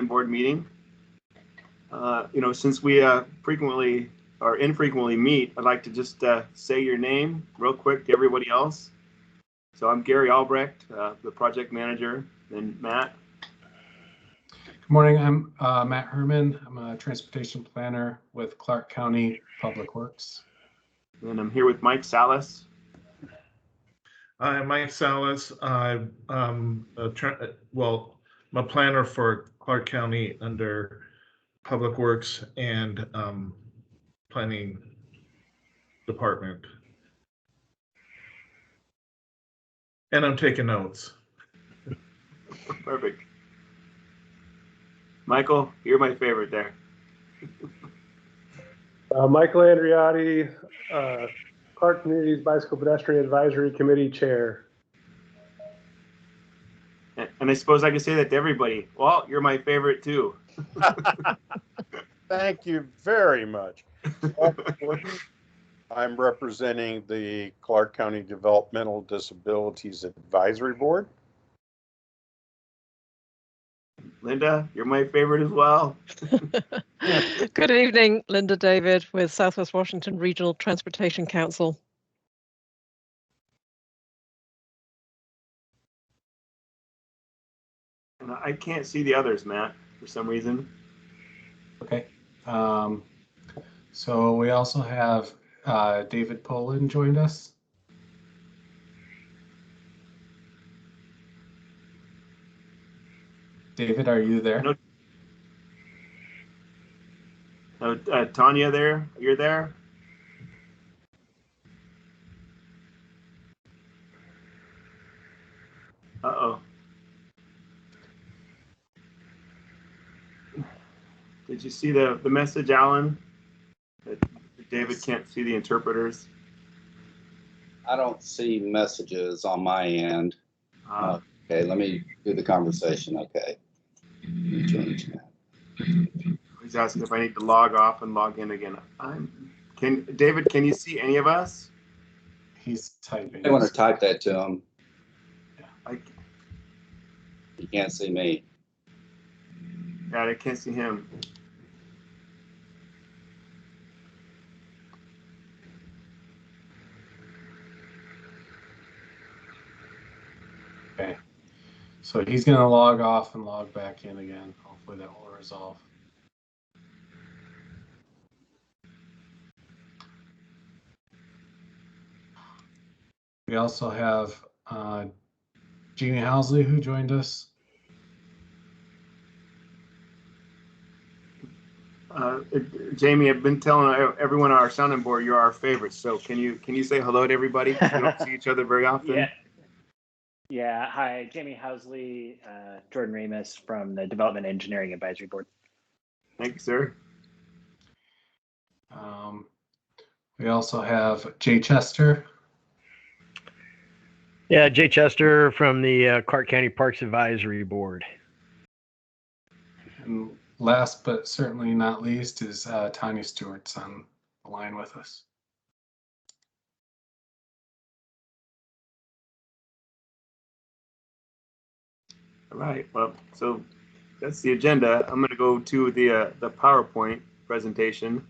board meeting. Since we frequently or infrequently meet, I'd like to just say your name real quick to everybody else. So I'm Gary Albrecht, the project manager, and Matt. Good morning, I'm Matt Herman. I'm a transportation planner with Clark County Public Works. And I'm here with Mike Salas. I'm Mike Salas. I'm I'm a planner for Clark County under Public Works and Planning Department. And I'm taking notes. Perfect. Michael, you're my favorite there. Michael Andriotti, Clark Community's Bicycle Pedestrian Advisory Committee Chair. And I suppose I can say that to everybody. Well, you're my favorite too. Thank you very much. I'm representing the Clark County Developmental Disabilities Advisory Board. Linda, you're my favorite as well. Good evening, Linda David with Southwest Washington Regional Transportation Council. And I can't see the others, Matt, for some reason. Okay. So we also have David Poland joined us. David, are you there? Tanya there? You're there? Uh-oh. Did you see the message, Alan? That David can't see the interpreters? I don't see messages on my end. Okay, let me do the conversation. Okay. Change that. He's asking if I need to log off and log in again. David, can you see any of us? He's typing. I want to type that to him. Yeah, He can't see me. Yeah, I can't see him. Okay. So he's going to log off and log back in again. Hopefully that will resolve. We also have Jeannie Housley who joined us. Jamie, I've been telling everyone on our sounding board you're our favorite. So can you say hello to everybody? We don't see each other very often. Yeah. Hi, Jamie Housley, Jordan Remus from the Development Engineering Advisory Board. Thank you, sir. We also have Jay Chester. Yeah, Jay Chester from the Clark County Parks Advisory Board. And last but certainly not least is Tanya Stewart's on the line with us. All right. Well, so that's the agenda. I'm going to go to the PowerPoint presentation.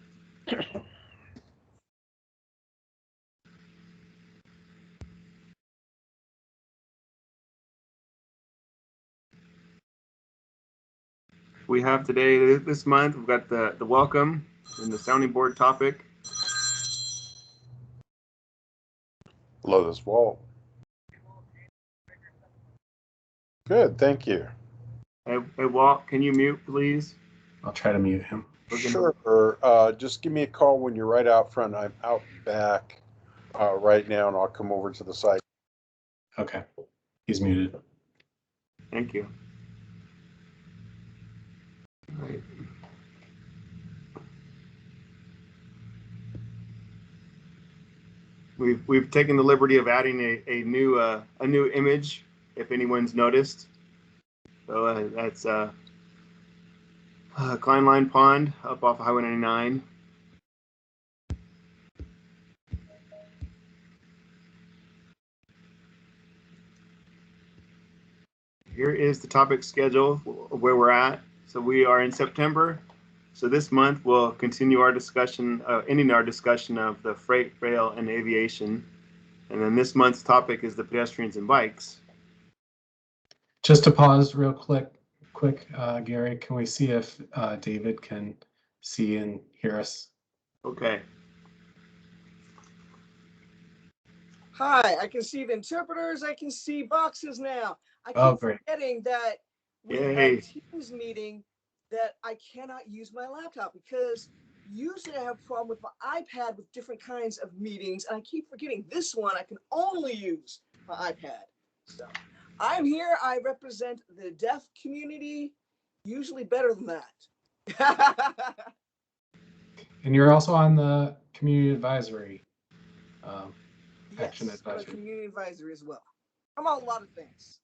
We have today, this month, we've got the welcome and the sounding board topic. Lotus Wall. Good, thank you. Hey, Walt, can you mute, please? I'll try to mute him. Sure. Just give me a call when you're right out front. I'm out back right now, and I'll come over to the side. Okay, he's muted. Thank you. All right. We've taken the liberty of adding a new image, if anyone's noticed. So that's Klein Line Pond up off Highway 99. Here is the topic schedule where we're at. So we are in September. So this month we'll continue our discussion, ending our discussion of the freight, rail, and aviation. And then this month's topic is the pedestrians and bikes. Just to pause real quick, Gary, can we see if David can see and hear us? Okay. Hi, I can see the interpreters. I can see boxes now. I keep Great. forgetting that with Yay. a Teams meeting that I cannot use my laptop because usually I have a problem with my iPad with different kinds of meetings. And I keep forgetting this one I can only use my iPad. So I'm here. I represent the deaf community, usually better than that. And you're also on the community advisory. Action Yes, I'm a advisory. community advisory as well. I'm on a lot of things.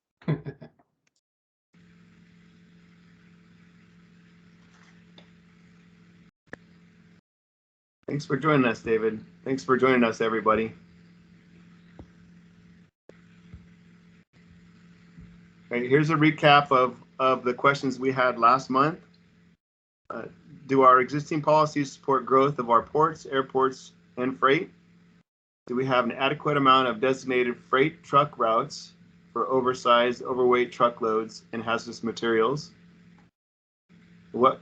Thanks for joining us, David. Thanks for joining us, everybody. Okay, here's a recap of the questions we had last month. Do our existing policies support growth of our ports, airports, and freight? Do we have an adequate amount of designated freight truck routes for oversized, overweight truckloads and hazardous materials? What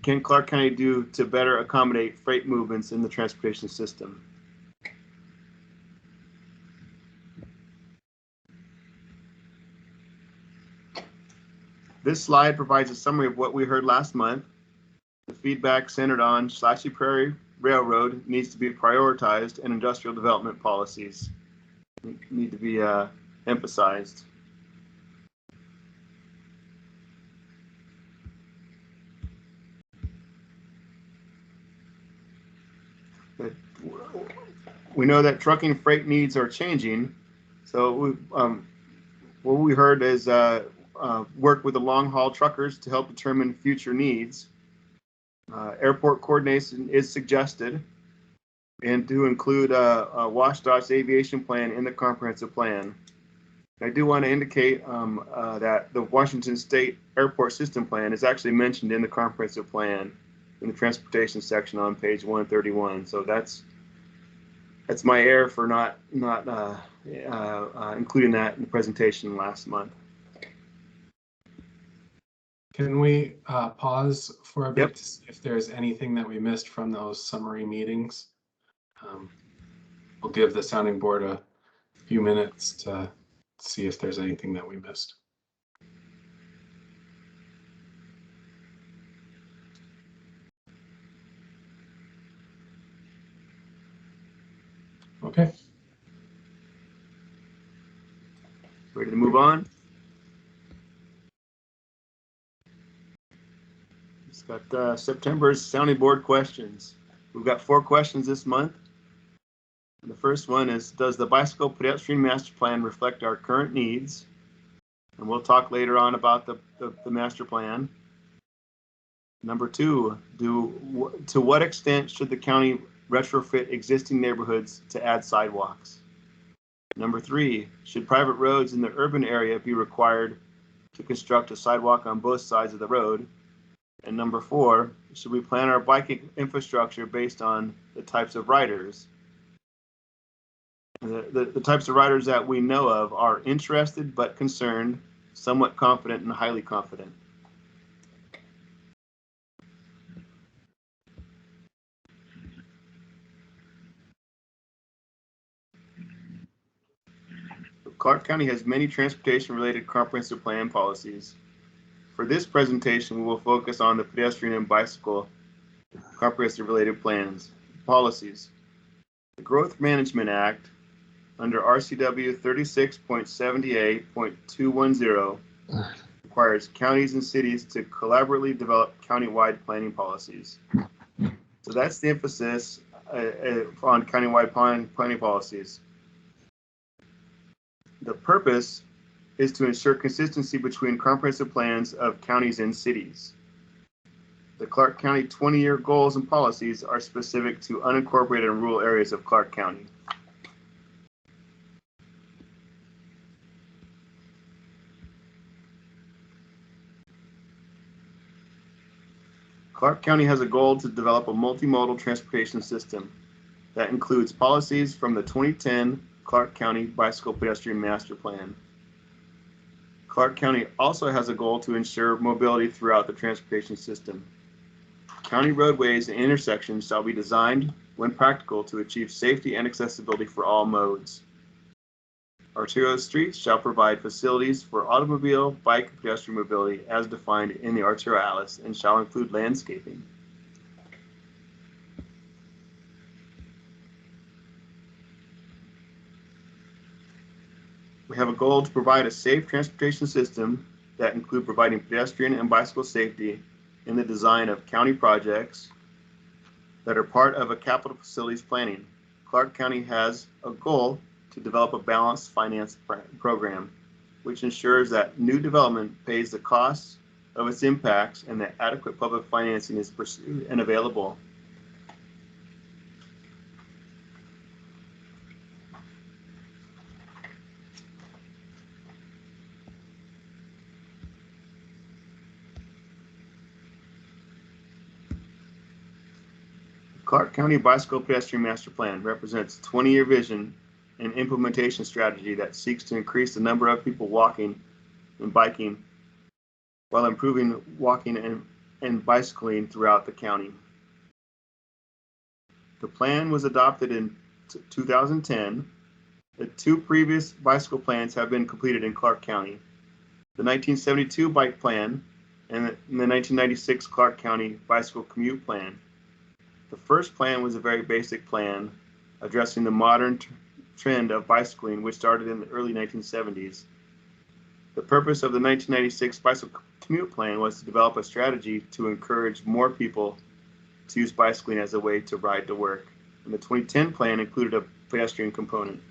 can Clark County do to better accommodate freight movements in the transportation system? This slide provides a summary of what we heard last month. The feedback centered on Slashy Prairie Railroad needs to be prioritized and industrial development policies need to be emphasized. We know that trucking freight needs are changing. So what we heard is work with the long haul truckers to help determine future needs. Airport coordination is suggested, and to include a WashDOT's aviation plan in the comprehensive plan. I do want to indicate that the Washington State Airport System Plan is actually mentioned in the comprehensive plan in the transportation section on page 131. So that's my error for not including that in the presentation last month. Can we pause for a bit Yep. to see if there's anything that we missed from those summary meetings? We'll give the sounding board a few minutes to see if there's anything that we missed. Okay. Ready to move on? It's got September's sounding board questions. We've got 4 questions this month. The first one is, does the bicycle pedestrian master plan reflect our current needs? And we'll talk later on about the master plan. Number 2, to what extent should the county retrofit existing neighborhoods to add sidewalks? Number 3, should private roads in the urban area be required to construct a sidewalk on both sides of the road? And number 4, should we plan our biking infrastructure based on the types of riders? The types of riders that we know of are interested but concerned, somewhat confident, and highly confident. Clark County has many transportation-related comprehensive plan policies. For this presentation, we will focus on the pedestrian and bicycle comprehensive-related policies. The Growth Management Act, under RCW 36.78.210, requires counties and cities to collaboratively develop countywide planning policies. So that's the emphasis on countywide planning policies. The purpose is to ensure consistency between comprehensive plans of counties and cities. The Clark County 20-year goals and policies are specific to unincorporated and rural areas of Clark County. Clark County has a goal to develop a multimodal transportation system that includes policies from the 2010 Clark County Bicycle Pedestrian Master Plan. Clark County also has a goal to ensure mobility throughout the transportation system. County roadways and intersections shall be designed when practical to achieve safety and accessibility for all modes. Arterial streets shall provide facilities for automobile, bike, and pedestrian mobility as defined in the Arterial Atlas and shall include landscaping. We have a goal to provide a safe transportation system that include providing pedestrian and bicycle safety in the design of county projects that are part of a capital facilities planning. Clark County has a goal to develop a balanced finance program, which ensures that new development pays the costs of its impacts and that adequate public financing is pursued and available. Clark County Bicycle Pedestrian Master Plan represents a 20-year vision and implementation strategy that seeks to increase the number of people walking and biking while improving walking and bicycling throughout the county. The plan was adopted in 2010. The two previous bicycle plans have been completed in Clark County. The 1972 Bike Plan and the 1996 Clark County Bicycle Commute Plan. The first plan was a very basic plan addressing the modern trend of bicycling, which started in the early 1970s. The purpose of the 1996 Bicycle Commute Plan was to develop a strategy to encourage more people to use bicycling as a way to ride to work. And the 2010 plan included a pedestrian component.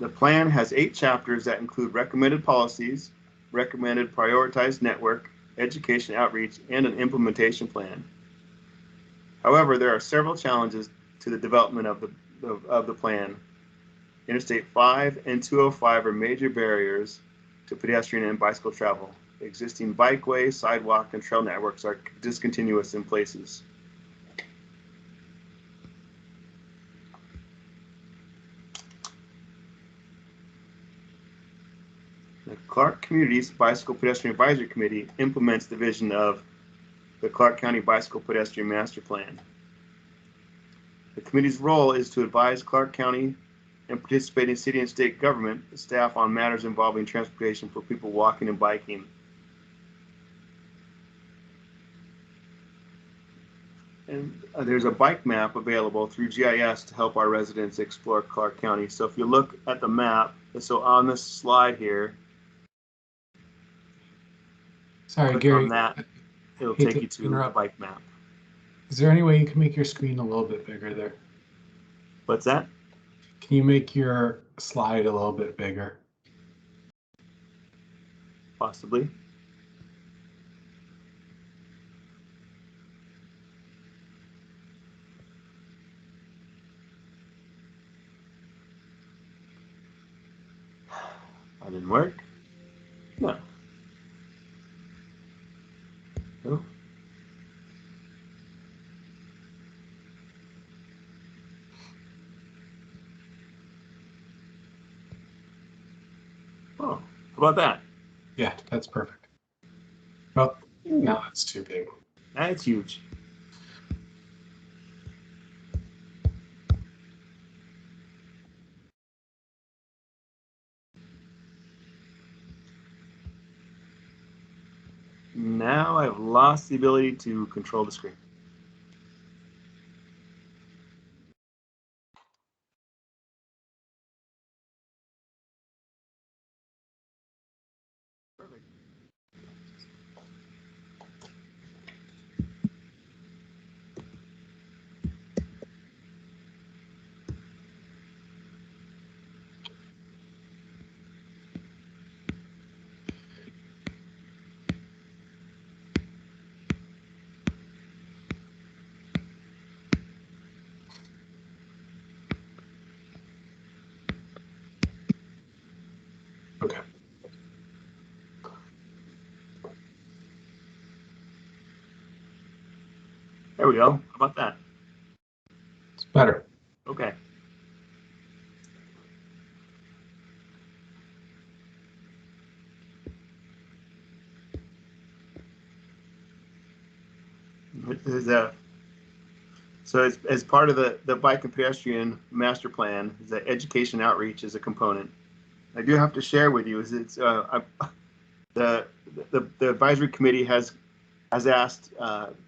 The plan has 8 chapters that include recommended policies, recommended prioritized network, education outreach, and an implementation plan. However, there are several challenges to the development of the plan. Interstate 5 and 205 are major barriers to pedestrian and bicycle travel. Existing bikeway, sidewalk, and trail networks are discontinuous in places. The Clark Community's Bicycle Pedestrian Advisory Committee implements the vision of the Clark County Bicycle Pedestrian Master Plan. The committee's role is to advise Clark County and participating city and state government staff on matters involving transportation for people walking and biking. And there's a bike map available through GIS to help our residents explore Clark County. So if you look at the map, so on this slide here, Sorry, click Gary. on that, it'll hate take to you to interrupt. the bike map. Is there any way you can make your screen a little bit bigger there? What's that? Can you make your slide a little bit bigger? Possibly. That didn't work. No. No. Oh, how about that? Yeah, that's perfect. Well, now that's too big. That's huge. Now I've lost the ability to control the screen. Perfect. There we go. How about that? It's better. Okay. So as part of the bike and pedestrian master plan, the education outreach is a component. I do have to share with you is the advisory committee has asked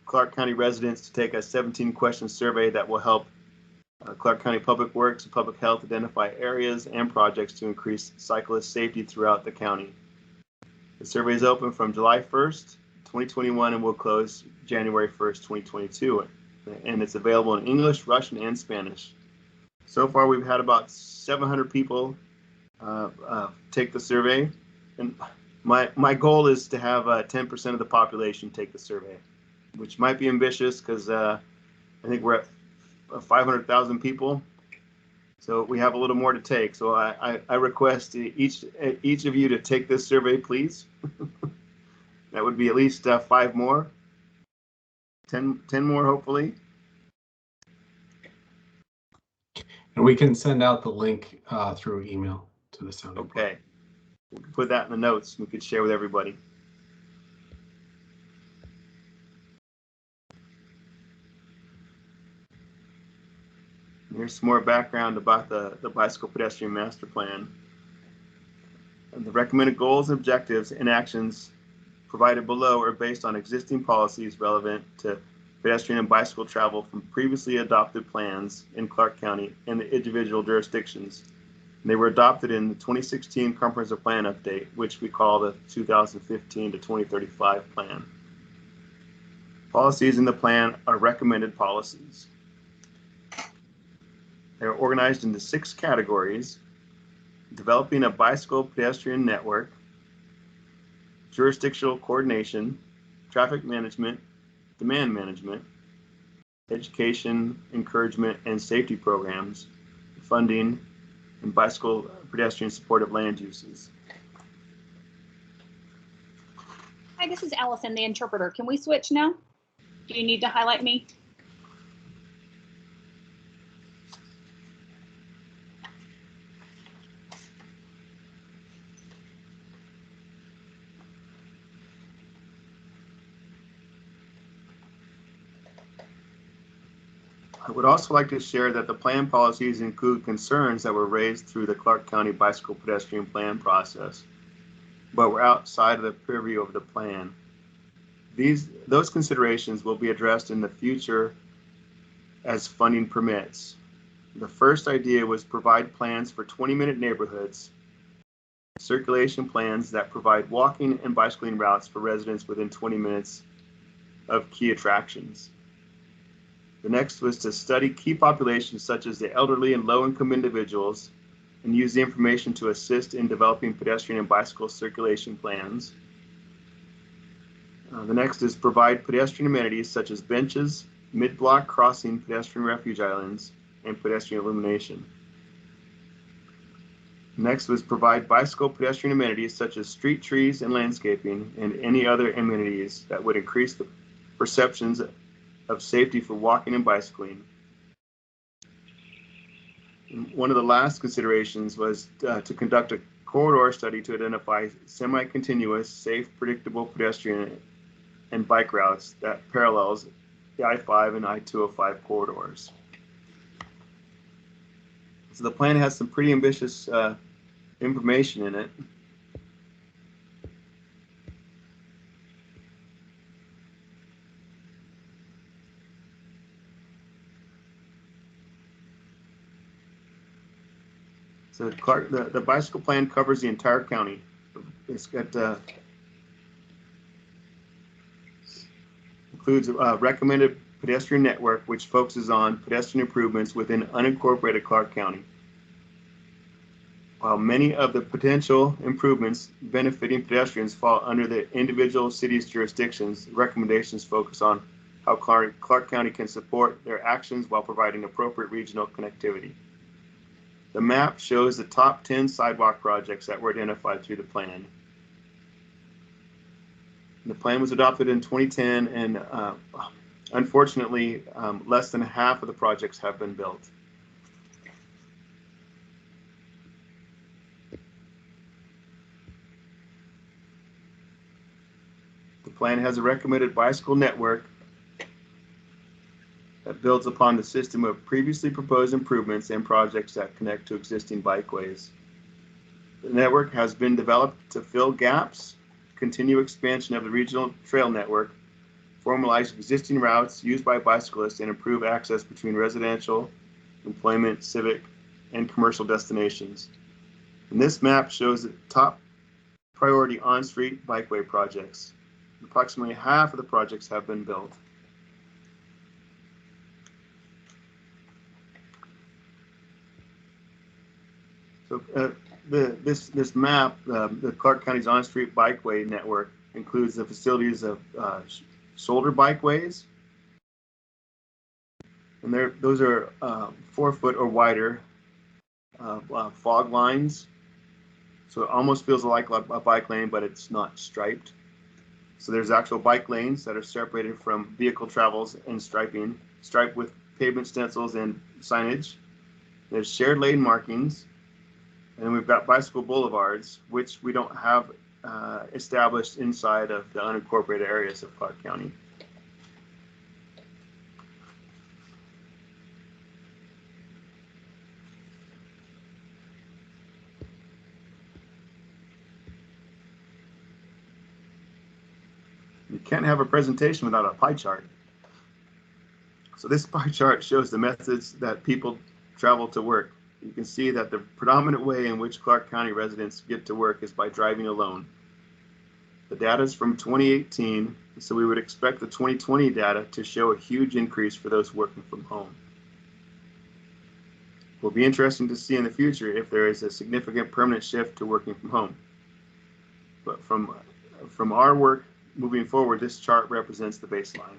Clark County residents to take a 17-question survey that will help Clark County Public Works and Public Health identify areas and projects to increase cyclist safety throughout the county. The survey is open from July 1st, 2021 and will close January 1st, 2022. And it's available in English, Russian, and Spanish. So far, we've had about 700 people take the survey. And my goal is to have 10% of the population take the survey, which might be ambitious because I think we're at 500,000 people. So we have a little more to take. So I request each of you to take this survey, please. That would be at least 5 more. 10 more, hopefully. And we can send out the link through email to the sounding board. Okay. We can put that in the notes. We could share with everybody. And here's some more background about the bicycle pedestrian master plan. And the recommended goals, objectives, and actions provided below are based on existing policies relevant to pedestrian and bicycle travel from previously adopted plans in Clark County and the individual jurisdictions. And they were adopted in the 2016 Comprehensive Plan Update, which we call the 2015 to 2035 plan. Policies in the plan are recommended policies. They're organized into 6 categories: developing a bicycle pedestrian network, jurisdictional coordination, traffic management, demand management, education, encouragement, and safety programs, funding, and bicycle pedestrian supportive land uses. Hi, this is Allison, the interpreter. Can we switch now? Do you need to highlight me? I would also like to share that the plan policies include concerns that were raised through the Clark County Bicycle Pedestrian Plan process, but were outside of the purview of the plan. Those considerations will be addressed in the future as funding permits. The first idea was provide plans for 20-minute neighborhoods, circulation plans that provide walking and bicycling routes for residents within 20 minutes of key attractions. The next was to study key populations such as the elderly and low-income individuals and use the information to assist in developing pedestrian and bicycle circulation plans. The next is provide pedestrian amenities such as benches, mid-block crossing pedestrian refuge islands, and pedestrian illumination. Next was provide bicycle pedestrian amenities such as street trees and landscaping and any other amenities that would increase the perceptions of safety for walking and bicycling. And one of the last considerations was to conduct a corridor study to identify semi-continuous, safe, predictable pedestrian and bike routes that parallels the I-5 and I-205 corridors. So the plan has some pretty ambitious information in it. So Clark, the bicycle plan covers the entire county. It's got includes a recommended pedestrian network, which focuses on pedestrian improvements within unincorporated Clark County. While many of the potential improvements benefiting pedestrians fall under the individual cities' jurisdictions, recommendations focus on how Clark County can support their actions while providing appropriate regional connectivity. The map shows the top 10 sidewalk projects that were identified through the plan. The plan was adopted in 2010, and Unfortunately, less than half of the projects have been built. The plan has a recommended bicycle network that builds upon the system of previously proposed improvements and projects that connect to existing bikeways. The network has been developed to fill gaps, continue expansion of the regional trail network, formalize existing routes used by bicyclists, and improve access between residential, employment, civic, and commercial destinations. And this map shows the top priority on-street bikeway projects. Approximately half of the projects have been built. So this map, the Clark County's on-street bikeway network, includes the facilities of shoulder bikeways, and those are 4 foot or wider fog lines. So it almost feels like a bike lane, but it's not striped. So there's actual bike lanes that are separated from vehicle travels and striping, striped with pavement stencils and signage. There's shared lane markings. And we've got bicycle boulevards, which we don't have established inside of the unincorporated areas of Clark County. You can't have a presentation without a pie chart. So this pie chart shows the methods that people travel to work. You can see that the predominant way in which Clark County residents get to work is by driving alone. The data is from 2018, so we would expect the 2020 data to show a huge increase for those working from home. It will be interesting to see in the future if there is a significant permanent shift to working from home. But from our work moving forward, this chart represents the baseline.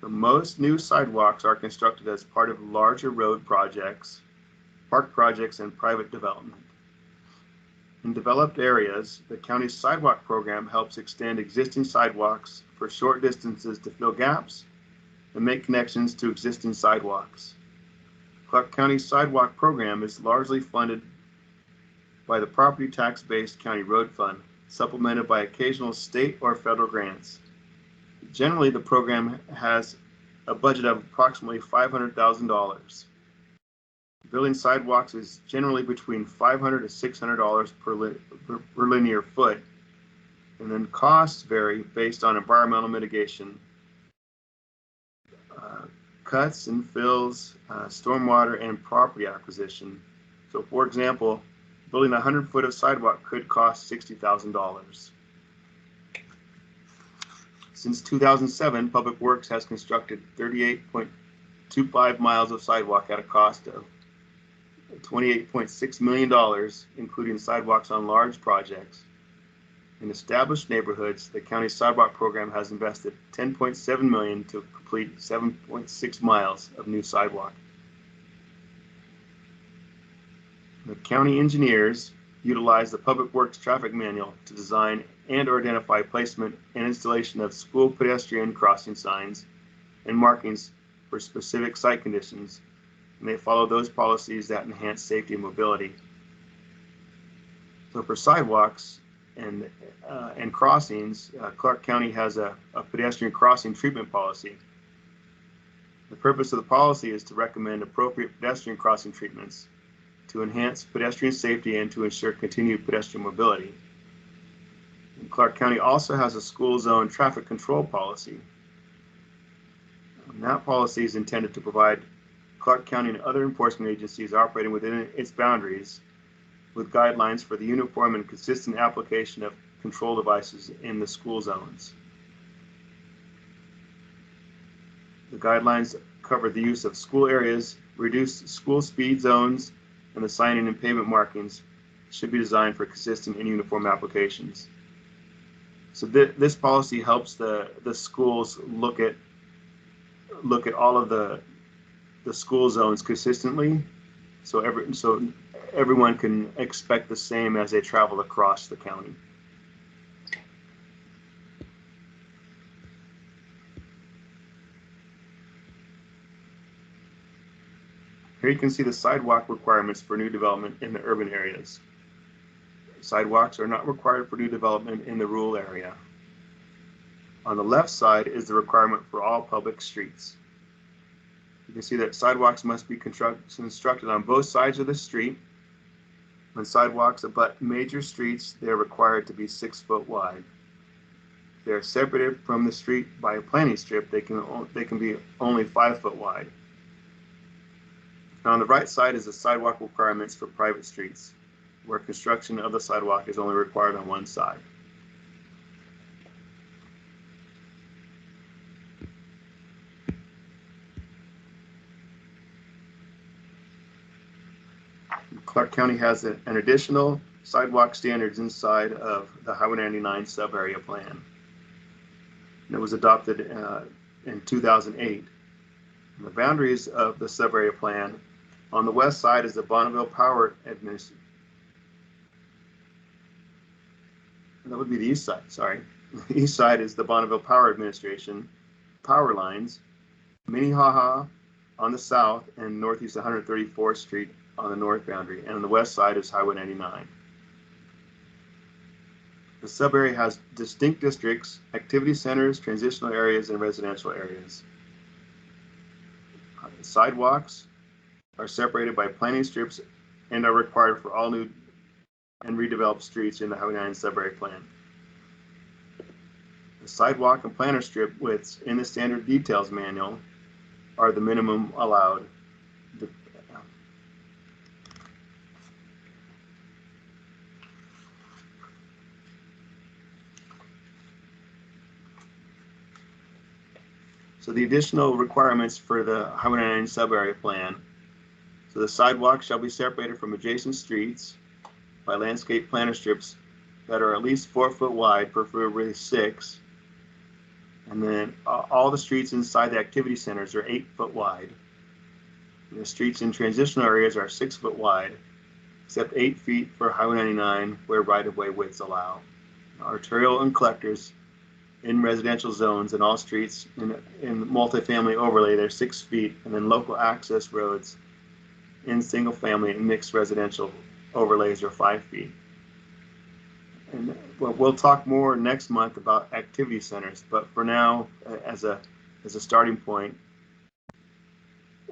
Most new sidewalks are constructed as part of larger road projects, park projects, and private development. In developed areas, the county's sidewalk program helps extend existing sidewalks for short distances to fill gaps and make connections to existing sidewalks. Clark County's sidewalk program is largely funded by the property tax-based county road fund, supplemented by occasional state or federal grants. Generally, the program has a budget of approximately $500,000. Building sidewalks is generally between $500 to $600 per linear foot, and then costs vary based on environmental mitigation, cuts and fills, stormwater, and property acquisition. So, for example, building 100 foot of sidewalk could cost $60,000. Since 2007, Public Works has constructed 38.25 miles of sidewalk at a cost of $28.6 million, including sidewalks on large projects. In established neighborhoods, the county sidewalk program has invested $10.7 million to complete 7.6 miles of new sidewalk. The county engineers utilize the Public Works traffic manual to design and or identify placement and installation of school pedestrian crossing signs and markings for specific site conditions, and they follow those policies that enhance safety and mobility. So for sidewalks and crossings, Clark County has a pedestrian crossing treatment policy. The purpose of the policy is to recommend appropriate pedestrian crossing treatments to enhance pedestrian safety and to ensure continued pedestrian mobility. And Clark County also has a school zone traffic control policy. And that policy is intended to provide Clark County and other enforcement agencies operating within its boundaries with guidelines for the uniform and consistent application of control devices in the school zones. The guidelines cover the use of school areas, reduced school speed zones, and the signing and pavement markings should be designed for consistent and uniform applications. So this policy helps the schools look at all of the the school zones consistently, so everyone can expect the same as they travel across the county. Here you can see the sidewalk requirements for new development in the urban areas. Sidewalks are not required for new development in the rural area. On the left side is the requirement for all public streets. You can see that sidewalks must be constructed on both sides of the street. When sidewalks abut major streets, they are required to be 6 foot wide. If they are separated from the street by a planting strip, they can be only 5 foot wide. Now on the right side is the sidewalk requirements for private streets, where construction of the sidewalk is only required on one side. Clark County has an additional sidewalk standards inside of the Highway 99 sub-area plan. And it was adopted in 2008. And the boundaries of the sub-area plan, on the west side is the Bonneville Power Administration. That would be the east side, sorry. The east side is the Bonneville Power Administration power lines, Minnehaha on the south, and northeast 134th Street on the north boundary, and on the west side is Highway 99. The sub-area has distinct districts, activity centers, transitional areas, and residential areas. Sidewalks are separated by planting strips and are required for all new and redeveloped streets in the Highway 99 sub-area plan. The sidewalk and planter strip widths in the standard details manual are the minimum allowed. So the additional requirements for the Highway 99 sub-area plan. So the sidewalk shall be separated from adjacent streets by landscape planter strips that are at least 4 foot wide, preferably 6. And then all the streets inside the activity centers are 8 foot wide. And the streets in transitional areas are 6 foot wide, except 8 feet for Highway 99 where right-of-way widths allow. Arterial and collectors in residential zones and all streets in multifamily overlay, they're 6 feet, and then local access roads in single family and mixed residential overlays are 5 feet. And we'll talk more next month about activity centers, but for now, as a starting point,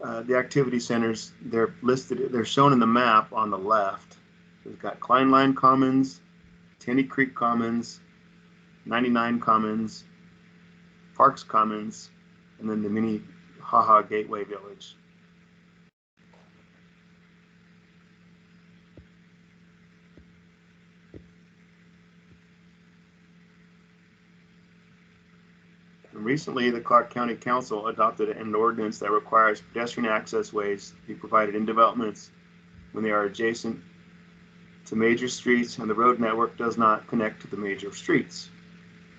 the activity centers, they're listed, they're shown in the map on the left. We've got Klein Line Commons, Tenney Creek Commons, 99 Commons, Parks Commons, and then the Minnehaha Gateway Village. And recently, the Clark County Council adopted an ordinance that requires pedestrian access ways to be provided in developments when they are adjacent to major streets and the road network does not connect to the major streets.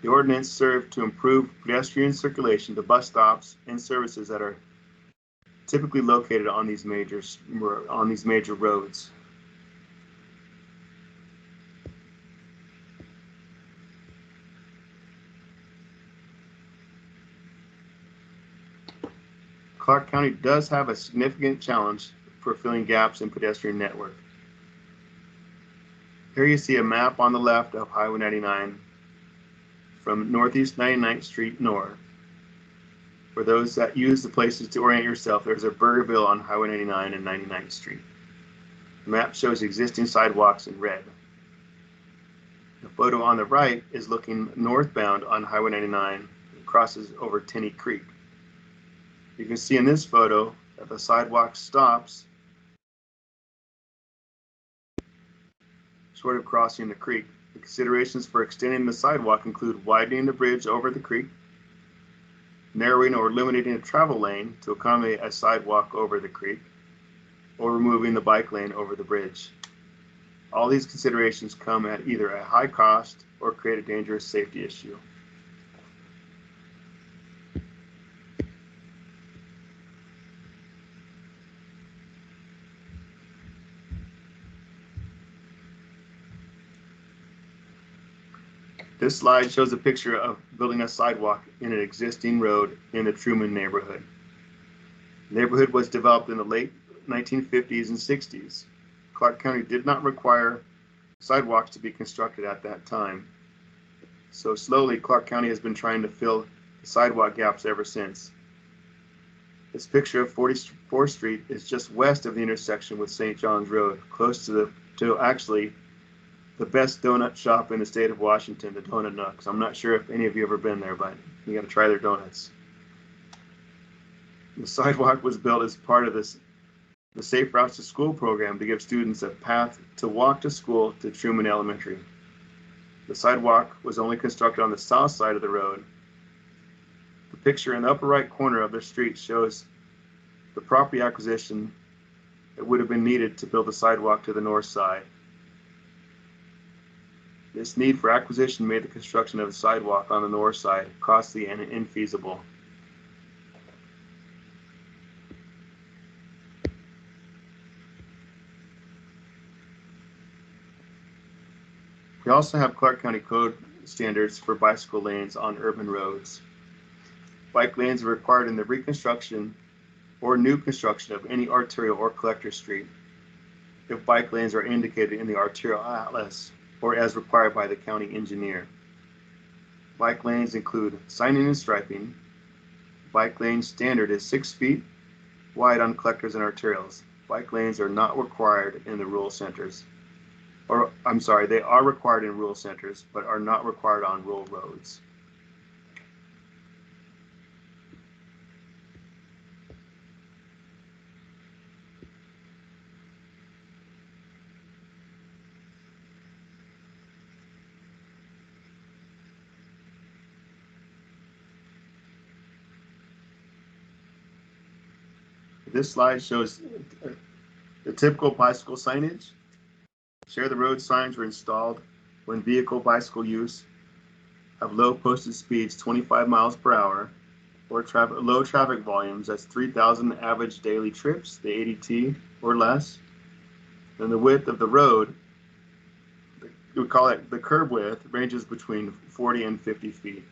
The ordinance served to improve pedestrian circulation to bus stops and services that are typically located on these major roads. Clark County does have a significant challenge for filling gaps in pedestrian network. Here you see a map on the left of Highway 99 from Northeast 99th Street north. For those that use the places to orient yourself, there's a Burgerville on Highway 99 and 99th Street. The map shows existing sidewalks in red. The photo on the right is looking northbound on Highway 99. It crosses over Tenney Creek. You can see in this photo that the sidewalk stops short of crossing the creek. The considerations for extending the sidewalk include widening the bridge over the creek, narrowing or limiting a travel lane to accommodate a sidewalk over the creek, or removing the bike lane over the bridge. All these considerations come at either a high cost or create a dangerous safety issue. This slide shows a picture of building a sidewalk in an existing road in the Truman neighborhood. The neighborhood was developed in the late 1950s and 60s. Clark County did not require sidewalks to be constructed at that time. So slowly, Clark County has been trying to fill the sidewalk gaps ever since. This picture of 44th Street is just west of the intersection with St. John's Road, close to actually the best donut shop in the state of Washington, the Donut Nooks. I'm not sure if any of you ever been there, but you got to try their donuts. The sidewalk was built as part of the Safe Routes to School program to give students a path to walk to school to Truman Elementary. The sidewalk was only constructed on the south side of the road. The picture in the upper right corner of the street shows the property acquisition that would have been needed to build the sidewalk to the north side. This need for acquisition made the construction of the sidewalk on the north side costly and infeasible. We also have Clark County Code standards for bicycle lanes on urban roads. Bike lanes are required in the reconstruction or new construction of any arterial or collector street if bike lanes are indicated in the arterial atlas or as required by the county engineer. Bike lanes include signing and striping. Bike lane standard is 6 feet wide on collectors and arterials. Bike lanes are not required in the rural centers. Or, I'm sorry, they are required in rural centers, but are not required on rural roads. This slide shows the typical bicycle signage. Share the road signs were installed when vehicle bicycle use have low posted speeds 25 miles per hour or low traffic volumes, that's 3,000 average daily trips, the ADT or less. Then the width of the road, we call it the curb width, ranges between 40 and 50 feet.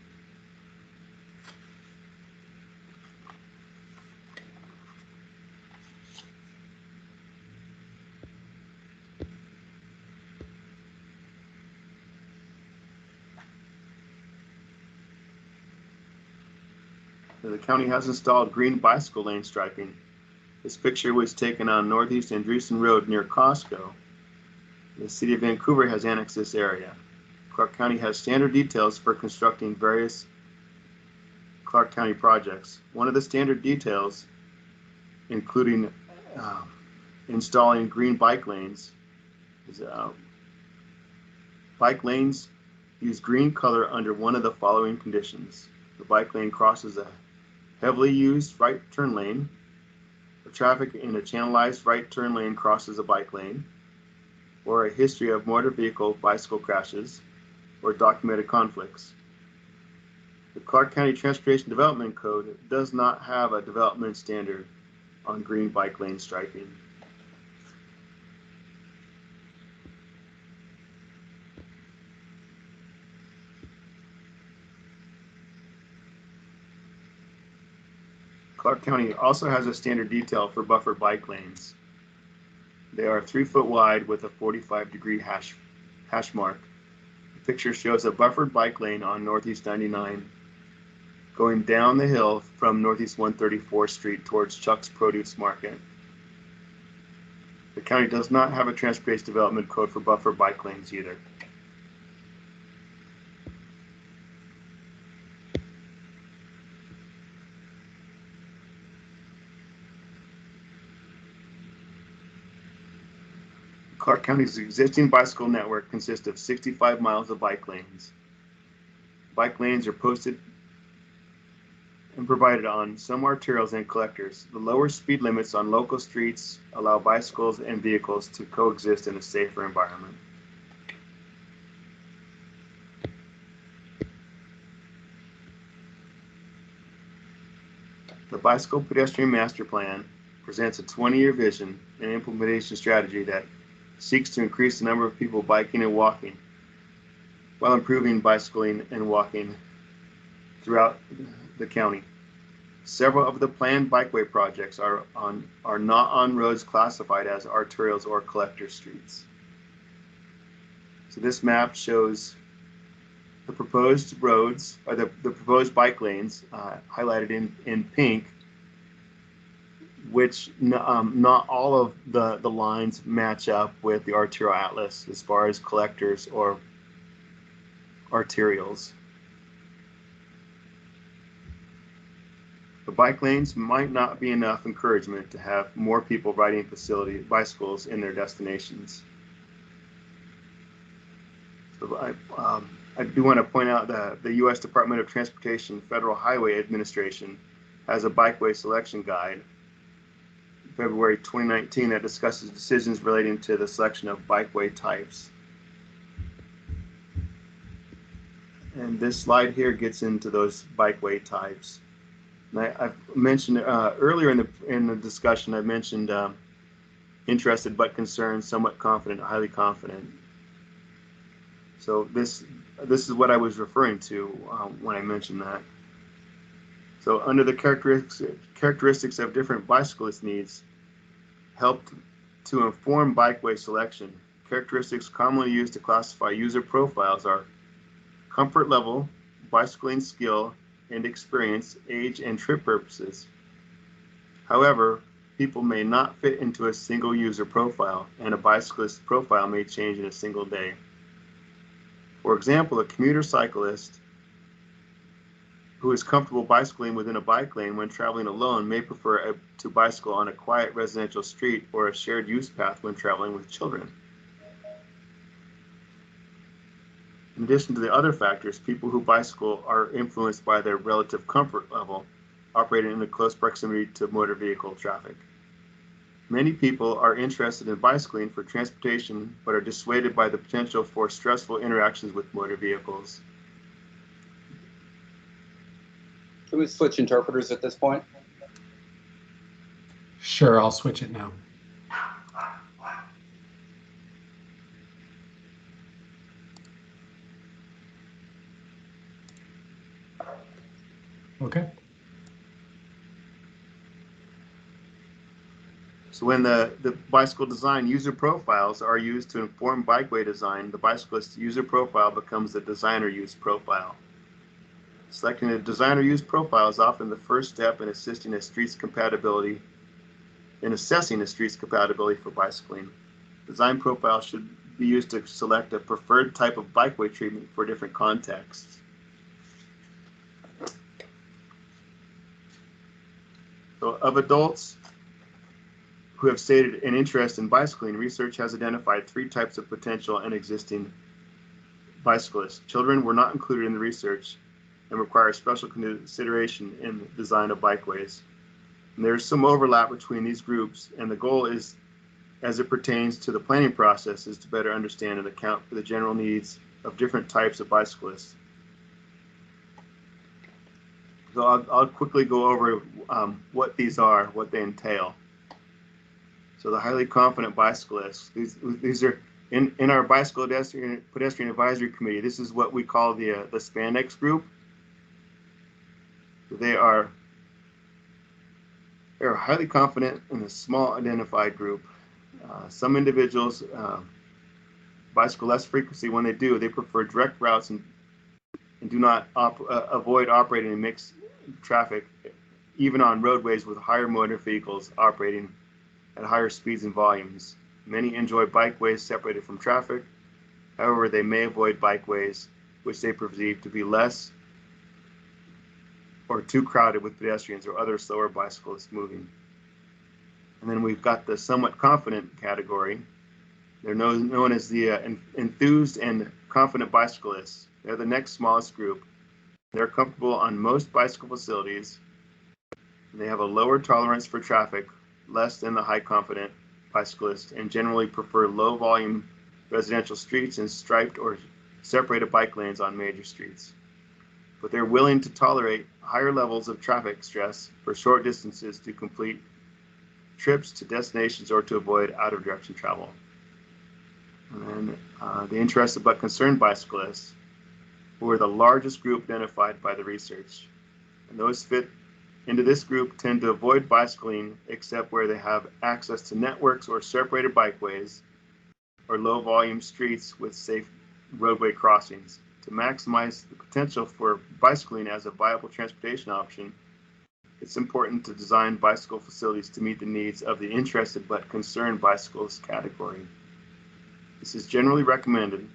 The county has installed green bicycle lane striping. This picture was taken on Northeast Andreessen Road near Costco. The city of Vancouver has annexed this area. Clark County has standard details for constructing various Clark County projects. One of the standard details, including installing green bike lanes, is bike lanes use green color under one of the following conditions. The bike lane crosses a heavily used right turn lane, the traffic in a channelized right turn lane crosses a bike lane, or a history of motor vehicle bicycle crashes, or documented conflicts. The Clark County Transportation Development Code does not have a development standard on green bike lane striping. Clark County also has a standard detail for buffer bike lanes. They are 3 foot wide with a 45-degree hash mark. The picture shows a buffered bike lane on Northeast 99 going down the hill from Northeast 134th Street towards Chuck's Produce Market. The county does not have a transportation development code for buffer bike lanes either. Clark County's existing bicycle network consists of 65 miles of bike lanes. Bike lanes are posted and provided on some arterials and collectors. The lower speed limits on local streets allow bicycles and vehicles to coexist in a safer environment. The Bicycle Pedestrian Master Plan presents a 20-year vision and implementation strategy that seeks to increase the number of people biking and walking. while improving bicycling and walking throughout the county. Several of the planned bikeway projects are not on roads classified as arterials or collector streets. So this map shows the proposed roads, or the proposed bike lanes highlighted in pink, which not all of the lines match up with the arterial atlas as far as collectors or arterials. The bike lanes might not be enough encouragement to have more people riding bicycles in their destinations. So I do want to point out that the U.S. Department of Transportation Federal Highway Administration has a bikeway selection guide, February 2019, that discusses decisions relating to the selection of bikeway types. And this slide here gets into those bikeway types. And I've mentioned earlier in the discussion, I mentioned interested but concerned, somewhat confident, highly confident. So this is what I was referring to when I mentioned that. So under the characteristics of different bicyclist needs helped to inform bikeway selection. Characteristics commonly used to classify user profiles are comfort level, bicycling skill and experience, age, and trip purposes. However, people may not fit into a single user profile, and a bicyclist profile may change in a single day. For example, a commuter cyclist who is comfortable bicycling within a bike lane when traveling alone may prefer to bicycle on a quiet residential street or a shared use path when traveling with children. In addition to the other factors, people who bicycle are influenced by their relative comfort level, operating in a close proximity to motor vehicle traffic. Many people are interested in bicycling for transportation, but are dissuaded by the potential for stressful interactions with motor vehicles. Can we switch interpreters at this point? Sure, I'll switch it now. Okay. So when the bicycle design user profiles are used to inform bikeway design, the bicyclist user profile becomes the designer use profile. Selecting a designer use profile is often the first step in assessing a street's compatibility for bicycling. Design profile should be used to select a preferred type of bikeway treatment for different contexts. So of adults who have stated an interest in bicycling, research has identified 3 types of potential and existing bicyclists. Children were not included in the research and require special consideration in the design of bikeways. And there's some overlap between these groups, and the goal is, as it pertains to the planning process, is to better understand and account for the general needs of different types of bicyclists. So I'll quickly go over what these are, what they entail. So the highly confident bicyclists, these are in our Bicycle Pedestrian Advisory Committee. This is what we call the spandex group. They are highly confident in a small identified group. Some individuals bicycle less frequency. When they do, they prefer direct routes and do not avoid operating in mixed traffic, even on roadways with higher motor vehicles operating at higher speeds and volumes. Many enjoy bikeways separated from traffic. However, they may avoid bikeways which they perceive to be less or too crowded with pedestrians or other slower bicyclists moving. And then we've got the somewhat confident category. They're known as the enthused and confident bicyclists. They're the next smallest group. They're comfortable on most bicycle facilities. They have a lower tolerance for traffic, less than the high confident bicyclist, and generally prefer low volume residential streets and striped or separated bike lanes on major streets. But they're willing to tolerate higher levels of traffic stress for short distances to complete trips to destinations or to avoid out of direction travel. And then the interested but concerned bicyclists, who are the largest group identified by the research. And those fit into this group tend to avoid bicycling except where they have access to networks or separated bikeways or low volume streets with safe roadway crossings. To maximize the potential for bicycling as a viable transportation option, it's important to design bicycle facilities to meet the needs of the interested but concerned bicyclist category. This is generally recommended.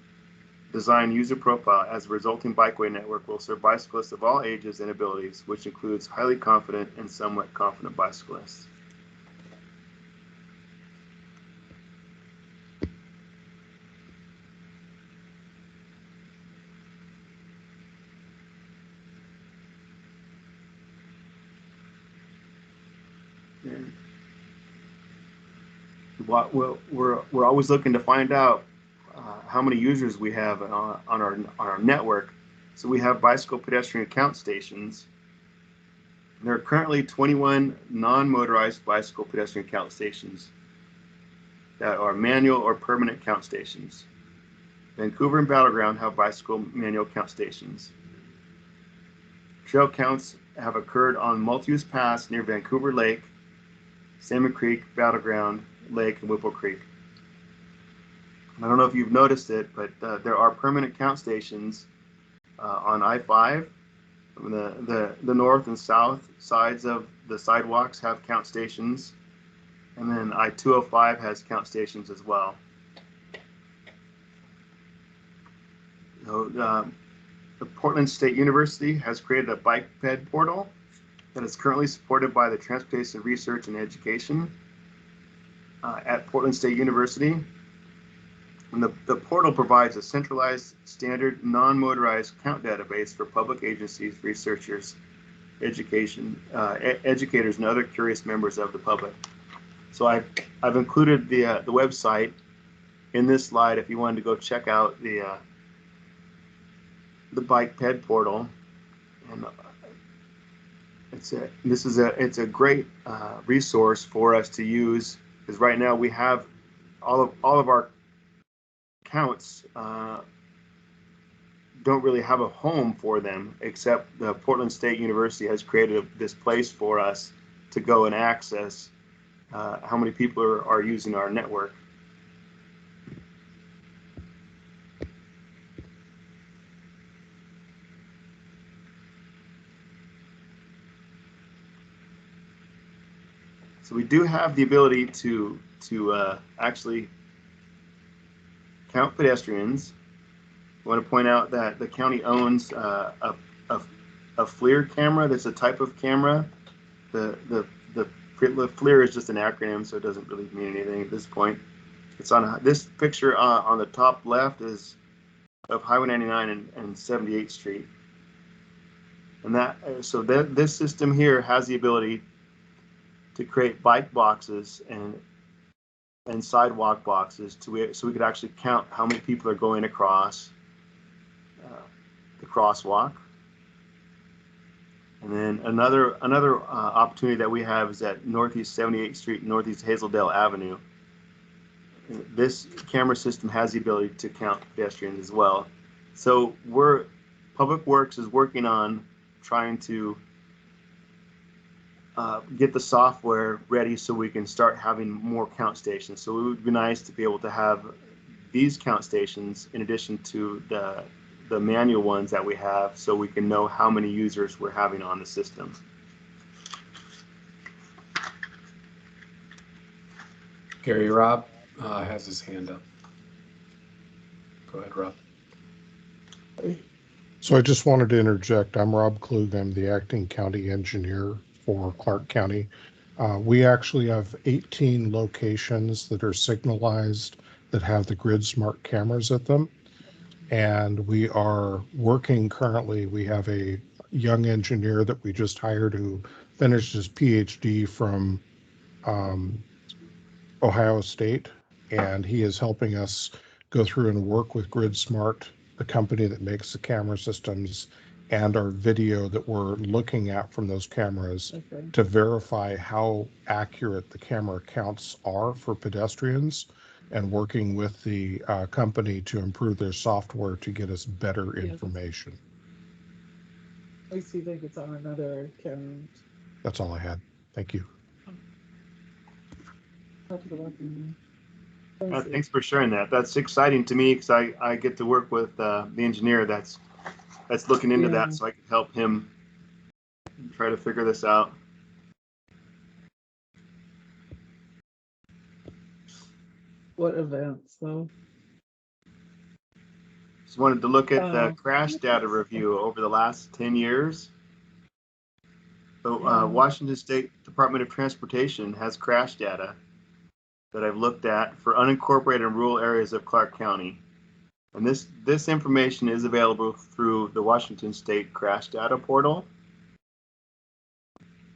Design user profile as a resulting bikeway network will serve bicyclists of all ages and abilities, which includes highly confident and somewhat confident bicyclists. And we're always looking to find out how many users we have on our network. So we have bicycle pedestrian count stations. There are currently 21 non-motorized bicycle pedestrian count stations that are manual or permanent count stations. Vancouver and Battleground have bicycle manual count stations. Trail counts have occurred on Multi-Use Pass near Vancouver Lake, Salmon Creek, Battleground Lake, and Whipple Creek. I don't know if you've noticed it, but there are permanent count stations on I-5. The north and south sides of the sidewalks have count stations, and then I-205 has count stations as well. The Portland State University has created a biped portal that is currently supported by the Transportation Research and Education at Portland State University. And the portal provides a centralized, standard, non-motorized count database for public agencies, researchers, educators, and other curious members of the public. So I've included the website in this slide if you wanted to go check out the biped portal. And it's a great resource for us to use, because right now we have all of our counts don't really have a home for them, except the Portland State University has created this place for us to go and access how many people are using our network. So we do have the ability to actually count pedestrians. I want to point out that the county owns a FLIR camera. That's a type of camera. The FLIR is just an acronym, so it doesn't really mean anything at this point. It's on this picture on the top left is of Highway 99 and 78th Street. And this system here has the ability to create bike boxes and sidewalk boxes so we could actually count how many people are going across the crosswalk. And then another opportunity that we have is at Northeast 78th Street, Northeast Hazeldale Avenue. This camera system has the ability to count pedestrians as well. So Public Works is working on trying to get the software ready so we can start having more count stations. So it would be nice to be able to have these count stations in addition to the manual ones that we have, so we can know how many users we're having on the system. Gary, Rob has his hand up. Go ahead, Rob. So I just wanted to interject. I'm Rob Klug. I'm the acting county engineer for Clark County. We actually have 18 locations that are signalized that have the grid smart cameras at them. And we are working currently. We have a young engineer that we just hired who finished his PhD from Ohio State, and he is helping us go through and work with Grid Smart, the company that makes the camera systems, and our video that we're looking at from those cameras to verify how accurate the camera counts are for pedestrians. and working with the company to improve their software to get us better information. I see that it's on another account. That's all I had. Thank you. Thanks for sharing that. That's exciting to me because I get to work with the engineer that's looking into that, so I can help him try to figure this out. What events though? Just wanted to look at the crash data review over the last 10 years. So Washington State Department of Transportation has crash data that I've looked at for unincorporated and rural areas of Clark County. And this information is available through the Washington State Crash Data Portal.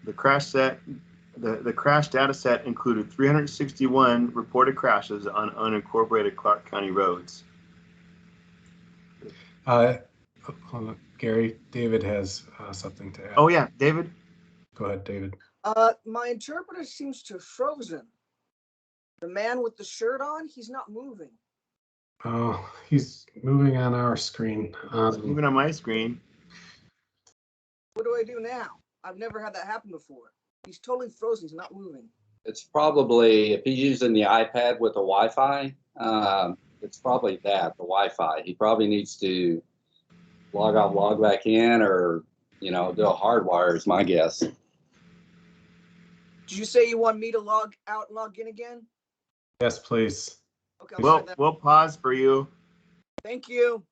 The crash data set included 361 reported crashes on unincorporated Clark County roads. Gary, David has something to add. Oh yeah, David. Go ahead, David. My interpreter seems to have frozen. The man with the shirt on, he's not moving. Oh, he's moving on our screen. Moving on my screen. What do I do now? I've never had that happen before. He's totally frozen. He's not moving. It's probably, if he's using the iPad with the Wi-Fi, it's probably the Wi-Fi. He probably needs to log out, log back in, or, do a hardwire is my guess. Did you say you want me to log out and log in again? Yes, please. Okay, We'll pause for you. Thank you.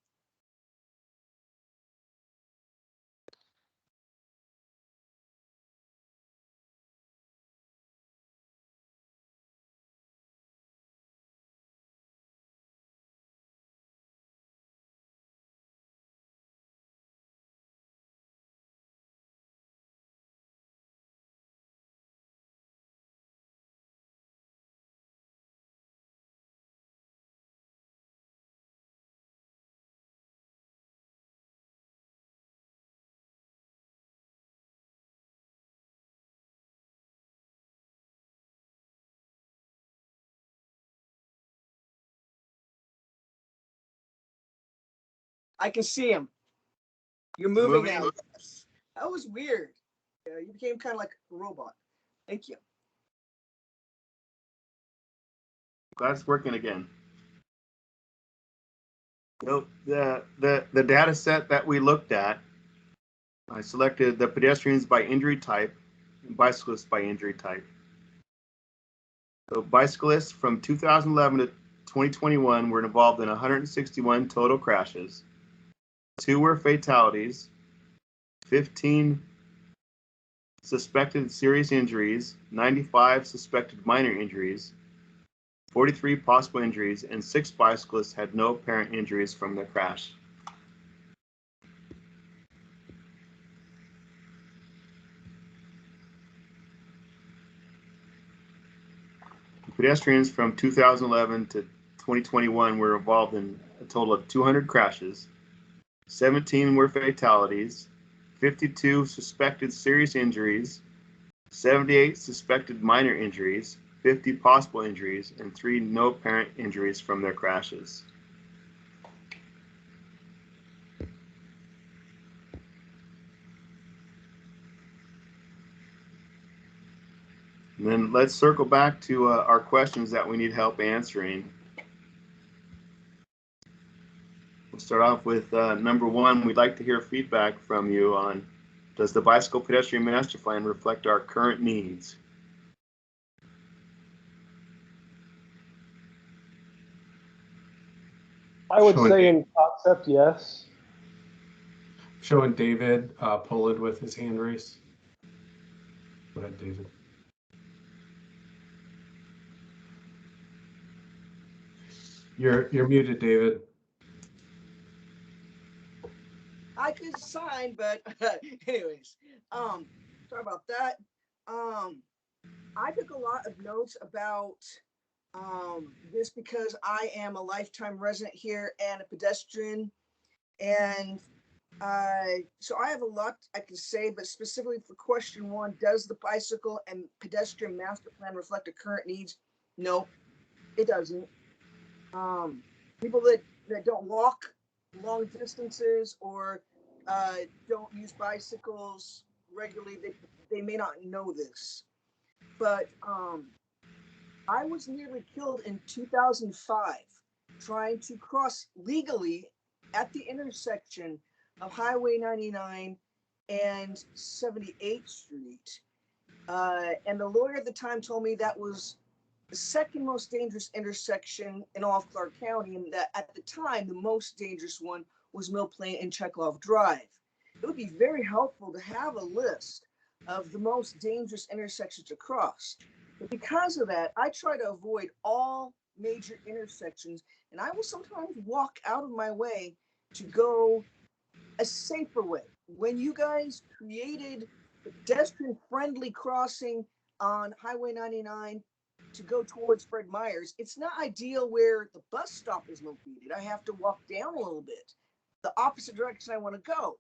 I can see him. You're moving now. That was weird. Yeah, you became kind of like a robot. Thank you. Glad it's working again. So the data set that we looked at, I selected the pedestrians by injury type and bicyclists by injury type. So bicyclists from 2011 to 2021 were involved in 161 total crashes. 2 were fatalities, 15 suspected serious injuries, 95 suspected minor injuries, 43 possible injuries, and 6 bicyclists had no apparent injuries from the crash. Pedestrians from 2011 to 2021 were involved in a total of 200 crashes. 17 were fatalities, 52 suspected serious injuries, 78 suspected minor injuries, 50 possible injuries, and 3 no apparent injuries from their crashes. And then let's circle back to our questions that we need help answering. We'll start off with number 1. We'd like to hear feedback from you on, does the bicycle pedestrian master plan reflect our current needs? I would say in concept, yes. Showing David Pollard with his hand raised. Go ahead, David. You're muted, David. I could sign, but anyways, sorry about that. I took a lot of notes about this because I am a lifetime resident here and a pedestrian, and so I have a lot I can say, but specifically for question 1, does the bicycle and pedestrian master plan reflect the current needs? No, it doesn't. People that don't walk long distances or don't use bicycles regularly, they may not know this, but I was nearly killed in 2005 trying to cross legally at the intersection of Highway 99 and 78th Street. And the lawyer at the time told me that was the second most dangerous intersection in all of Clark County, and that at the time, the most dangerous one was Mill Plain and Chekhov Drive. It would be very helpful to have a list of the most dangerous intersections to cross. But because of that, I try to avoid all major intersections, and I will sometimes walk out of my way to go a safer way. When you guys created pedestrian-friendly crossing on Highway 99 to go towards Fred Meyer's, it's not ideal where the bus stop is located. I have to walk down a little bit, the opposite direction I want to go,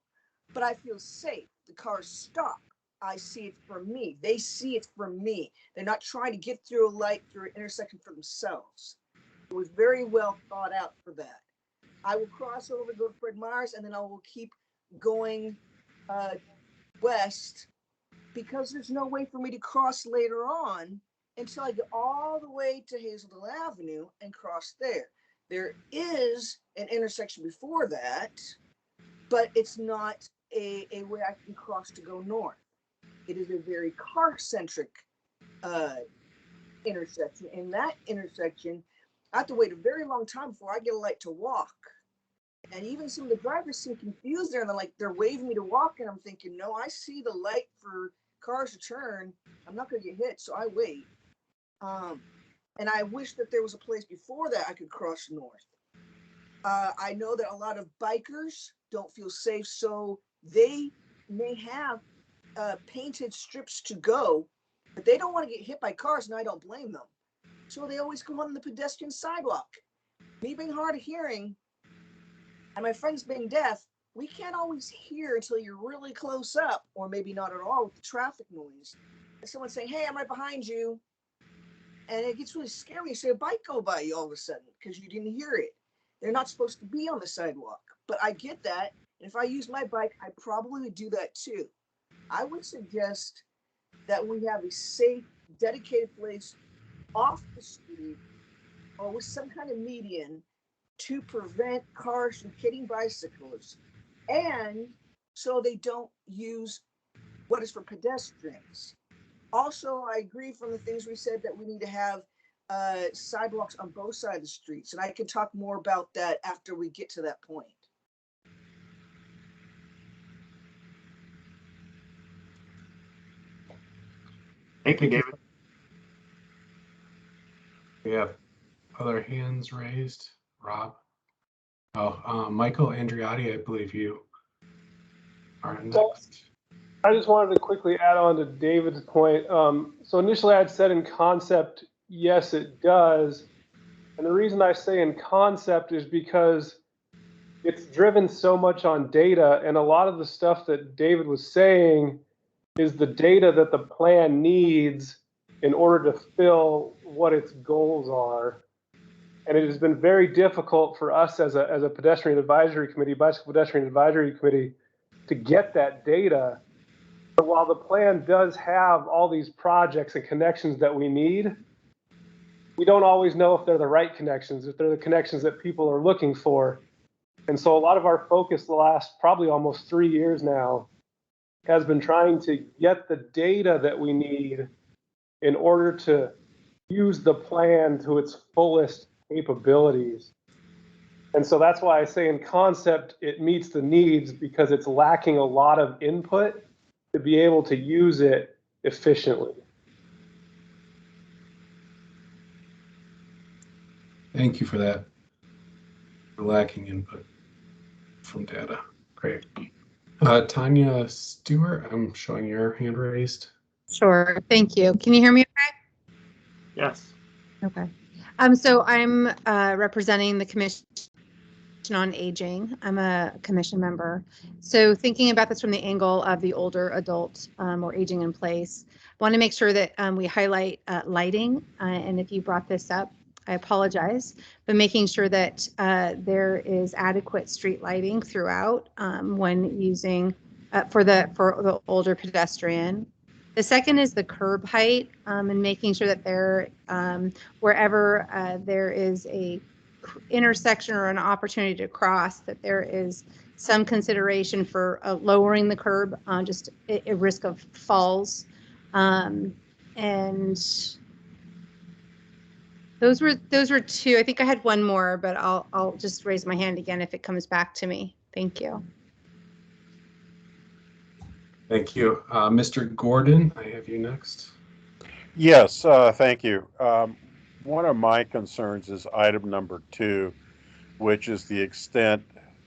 but I feel safe. The cars stop. I see it from me. They see it from me. They're not trying to get through a light through an intersection for themselves. It was very well thought out for that. I will cross over, go to Fred Meyer's, and then I will keep going west, because there's no way for me to cross later on until I get all the way to Hazeldale Avenue and cross there. There is an intersection before that, but it's not a way I can cross to go north. It is a very car-centric intersection. In that intersection, I have to wait a very long time before I get a light to walk. And even some of the drivers seem confused there, and they're waving me to walk, and I'm thinking, no, I see the light for cars to turn. I'm not going to get hit, so I wait. And I wish that there was a place before that I could cross north. I know that a lot of bikers don't feel safe, so they may have painted strips to go, but they don't want to get hit by cars, and I don't blame them. So they always go on the pedestrian sidewalk. Me being hard of hearing, and my friends being deaf, we can't always hear until you're really close up, or maybe not at all with the traffic noise. And someone's saying, hey, I'm right behind you. And it gets really scary. You see a bike go by you all of a sudden because you didn't hear it. They're not supposed to be on the sidewalk, but I get that. And if I use my bike, I probably would do that too. I would suggest that we have a safe, dedicated place off the street or with some kind of median to prevent cars from hitting bicyclists, and so they don't use what is for pedestrians. Also, I agree from the things we said that we need to have sidewalks on both sides of the streets, and I can talk more about that after we get to that point. Thank you, David. We have other hands raised. Rob? Oh, Michael Andriotti, I believe you are next. I just wanted to quickly add on to David's point. So initially I had said in concept, yes, it does. And the reason I say in concept is because it's driven so much on data, and a lot of the stuff that David was saying is the data that the plan needs in order to fill what its goals are. And it has been very difficult for us as a pedestrian advisory committee, bicycle pedestrian advisory committee, to get that data. But while the plan does have all these projects and connections that we need, we don't always know if they're the right connections, if they're the connections that people are looking for. And so a lot of our focus the last probably almost 3 years now has been trying to get the data that we need in order to use the plan to its fullest capabilities. And so that's why I say in concept, it meets the needs, because it's lacking a lot of input to be able to use it efficiently. Thank you for that. For lacking input from data. Great. Tanya Stewart, I'm showing your hand raised. Sure, thank you. Can you hear me okay? Yes. Okay. So I'm representing the Commission on Aging. I'm a commission member. So thinking about this from the angle of the older adult or aging in place, want to make sure that we highlight lighting. And if you brought this up, I apologize, but making sure that there is adequate street lighting throughout when using for the older pedestrian. The second is the curb height and making sure that there, wherever there is a intersection or an opportunity to cross, that there is some consideration for lowering the curb on just a risk of falls. And those were two. I think I had one more, but I'll just raise my hand again if it comes back to me. Thank you. Thank you. Mr. Gordon, I have you next. Yes, thank you. One of my concerns is item number 2, which is the extent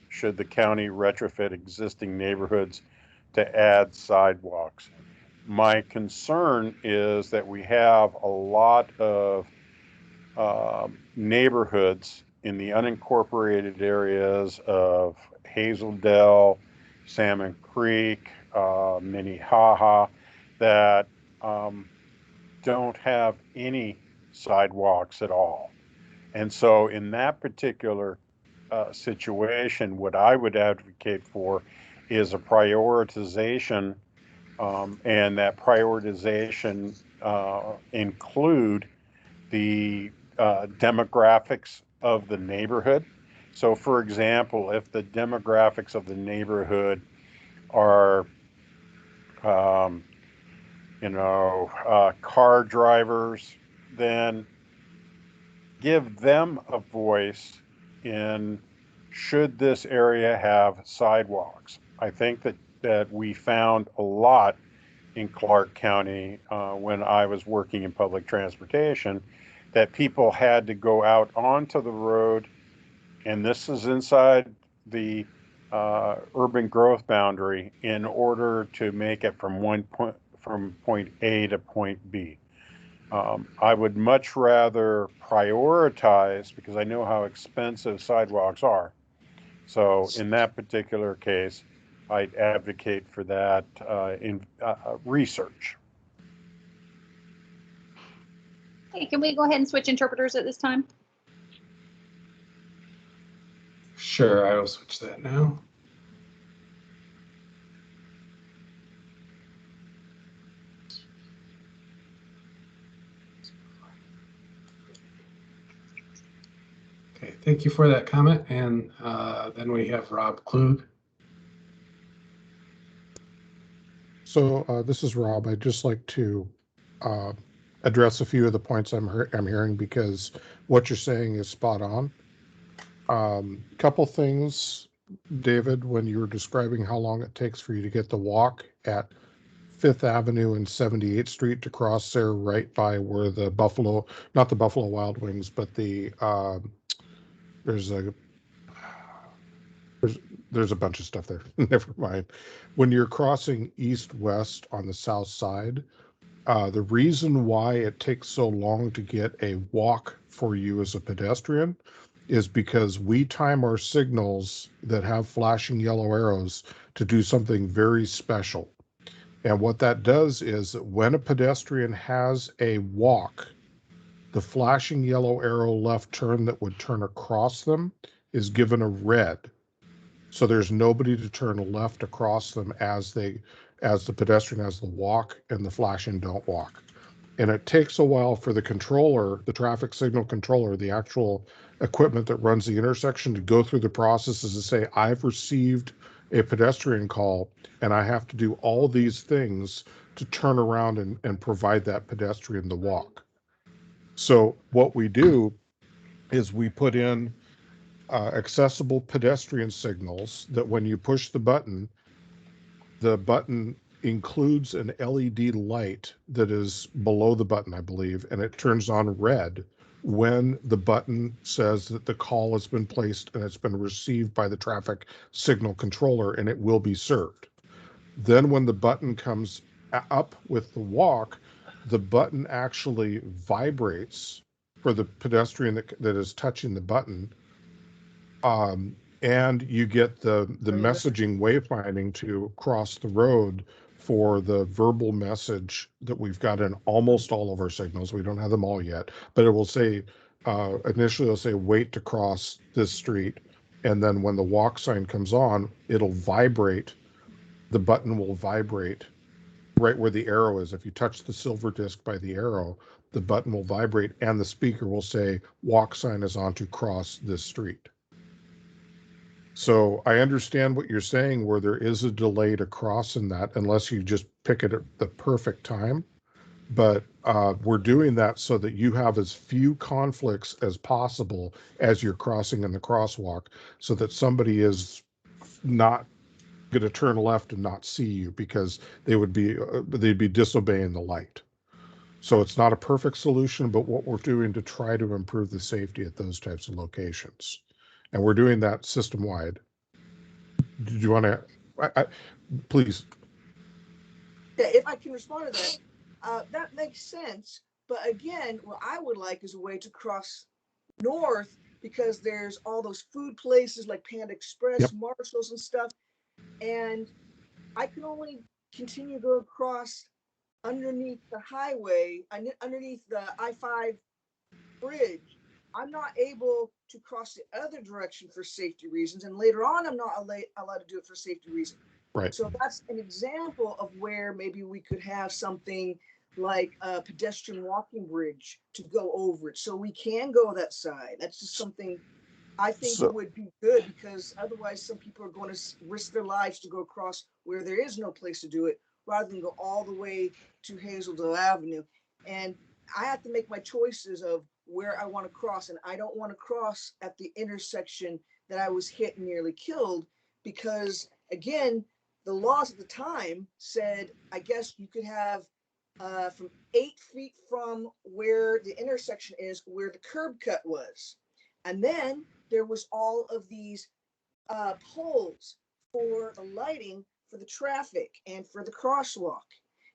should the county retrofit existing neighborhoods to add sidewalks. My concern is that we have a lot of neighborhoods in the unincorporated areas of Hazeldale, Salmon Creek, Minnehaha, that don't have any sidewalks at all. And so in that particular situation, what I would advocate for is a prioritization, and that prioritization include the demographics of the neighborhood. So for example, if the demographics of the neighborhood are car drivers, then give them a voice in should this area have sidewalks. I think that we found a lot in Clark County when I was working in public transportation, that people had to go out onto the road, and this is inside the urban growth boundary, in order to make it from point A to point B. I would much rather prioritize, because I know how expensive sidewalks are. So in that particular case, I'd advocate for that in research. Okay, can we go ahead and switch interpreters at this time? Sure, I will switch that now. Okay, thank you for that comment. And then we have Rob Klug. So this is Rob. I'd just like to address a few of the points I'm hearing, because what you're saying is spot on. Couple things, David, when you were describing how long it takes for you to get the walk at 5th Avenue and 78th Street to cross there right by where the not the Buffalo Wild Wings, but the there's a bunch of stuff there. Never mind. When you're crossing east-west on the south side, the reason why it takes so long to get a walk for you as a pedestrian is because we time our signals that have flashing yellow arrows to do something very special. And what that does is that when a pedestrian has a walk, the flashing yellow arrow left turn that would turn across them is given a red. So there's nobody to turn left across them as the pedestrian has the walk, and the flashing don't walk. And it takes a while for the controller, the traffic signal controller, the actual equipment that runs the intersection, to go through the processes and say, I've received a pedestrian call and I have to do all these things to turn around and provide that pedestrian the walk. So what we do is we put in accessible pedestrian signals that when you push the button includes an LED light that is below the button, I believe, and it turns on red when the button says that the call has been placed and it's been received by the traffic signal controller and it will be served. Then when the button comes up with the walk, the button actually vibrates for the pedestrian that is touching the button. And you get the messaging wayfinding to cross the road for the verbal message that we've got in almost all of our signals. We don't have them all yet, but it will say initially it'll say wait to cross this street, and then when the walk sign comes on, it'll vibrate. The button will vibrate right where the arrow is. If you touch the silver disc by the arrow, the button will vibrate and the speaker will say walk sign is on to cross this street. So I understand what you're saying, where there is a delay to cross in that unless you just pick it at the perfect time. But we're doing that so that you have as few conflicts as possible as you're crossing in the crosswalk, so that somebody is not going to turn left and not see you because they'd be disobeying the light. So it's not a perfect solution, but what we're doing to try to improve the safety at those types of locations. And we're doing that system wide. Did you want to, please? Yeah, if I can respond to that, that makes sense. But again, what I would like is a way to cross north, because there's all those food places like Panda Express, Yep. Marshalls and stuff. And I can only continue to go across underneath the highway, underneath the I-5 bridge. I'm not able to cross the other direction for safety reasons. And later on, I'm not allowed to do it for safety reasons. Right. So that's an example of where maybe we could have something like a pedestrian walking bridge to go over it. So we can go that side. That's just something I think would be good, because otherwise some people are going to risk their lives to go across where there is no place to do it, rather than go all the way to Hazeldale Avenue. And I have to make my choices of where I want to cross. And I don't want to cross at the intersection that I was hit and nearly killed, because again, the laws at the time said, I guess you could have from 8 feet from where the intersection is, where the curb cut was. And then there was all of these poles for the lighting, for the traffic, and for the crosswalk.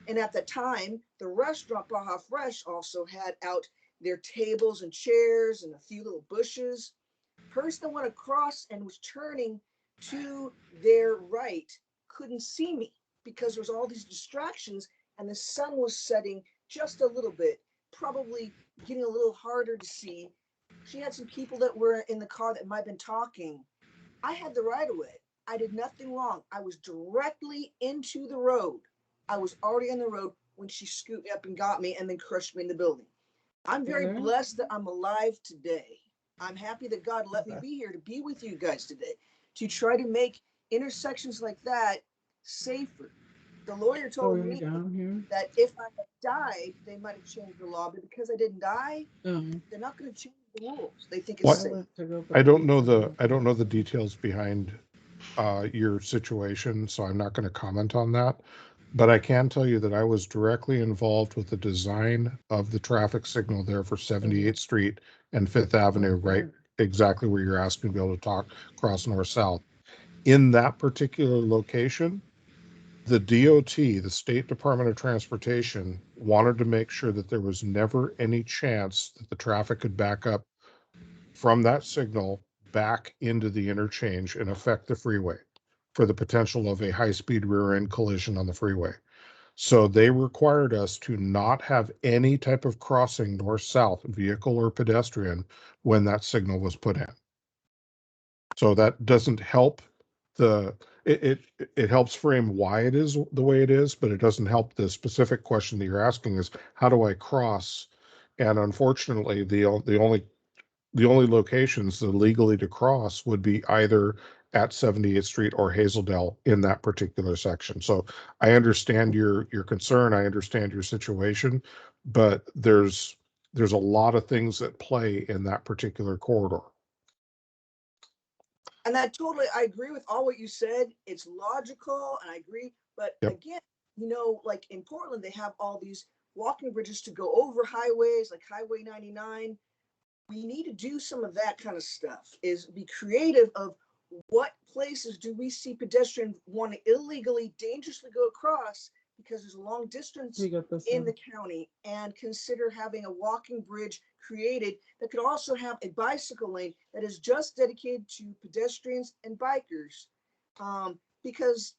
And at the time, the restaurant Baja Fresh also had out their tables and chairs and a few little bushes. Person that went across and was turning to their right couldn't see me because there was all these distractions, and the sun was setting just a little bit, probably getting a little harder to see. She had some people that were in the car that might have been talking. I had the right of way. I did nothing wrong. I was directly into the road. I was already on the road when she scooped me up and got me and then crushed me in the building. I'm very blessed that I'm alive today. I'm happy that God let me be here to be with you guys today, to try to make intersections like that safer. The lawyer told me that if I had died, they might have changed the law, but because I didn't die, they're not going to change the rules. They think it's safe. I don't know the details behind your situation, so I'm not going to comment on that. But I can tell you that I was directly involved with the design of the traffic signal there for 78th Street and 5th Avenue, right exactly where you're asking to be able to talk cross north-south. In that particular location, the DOT, the State Department of Transportation, wanted to make sure that there was never any chance that the traffic could back up from that signal back into the interchange and affect the freeway for the potential of a high-speed rear-end collision on the freeway. So they required us to not have any type of crossing north-south, vehicle or pedestrian, when that signal was put in. So that doesn't help it helps frame why it is the way it is, but it doesn't help the specific question that you're asking is, how do I cross? And unfortunately, the only locations that legally to cross would be either at 78th Street or Hazeldale in that particular section. So I understand your concern. I understand your situation, but there's a lot of things at play in that particular corridor. And that totally, I agree with all what you said. It's logical, and I agree. But again, like in Portland, they have all these walking bridges to go over highways, like Highway 99. We need to do some of that kind of stuff, is be creative of what places do we see pedestrians want to illegally, dangerously go across because there's a long distance in the county, and consider having a walking bridge created that could also have a bicycle lane that is just dedicated to pedestrians and bikers. Because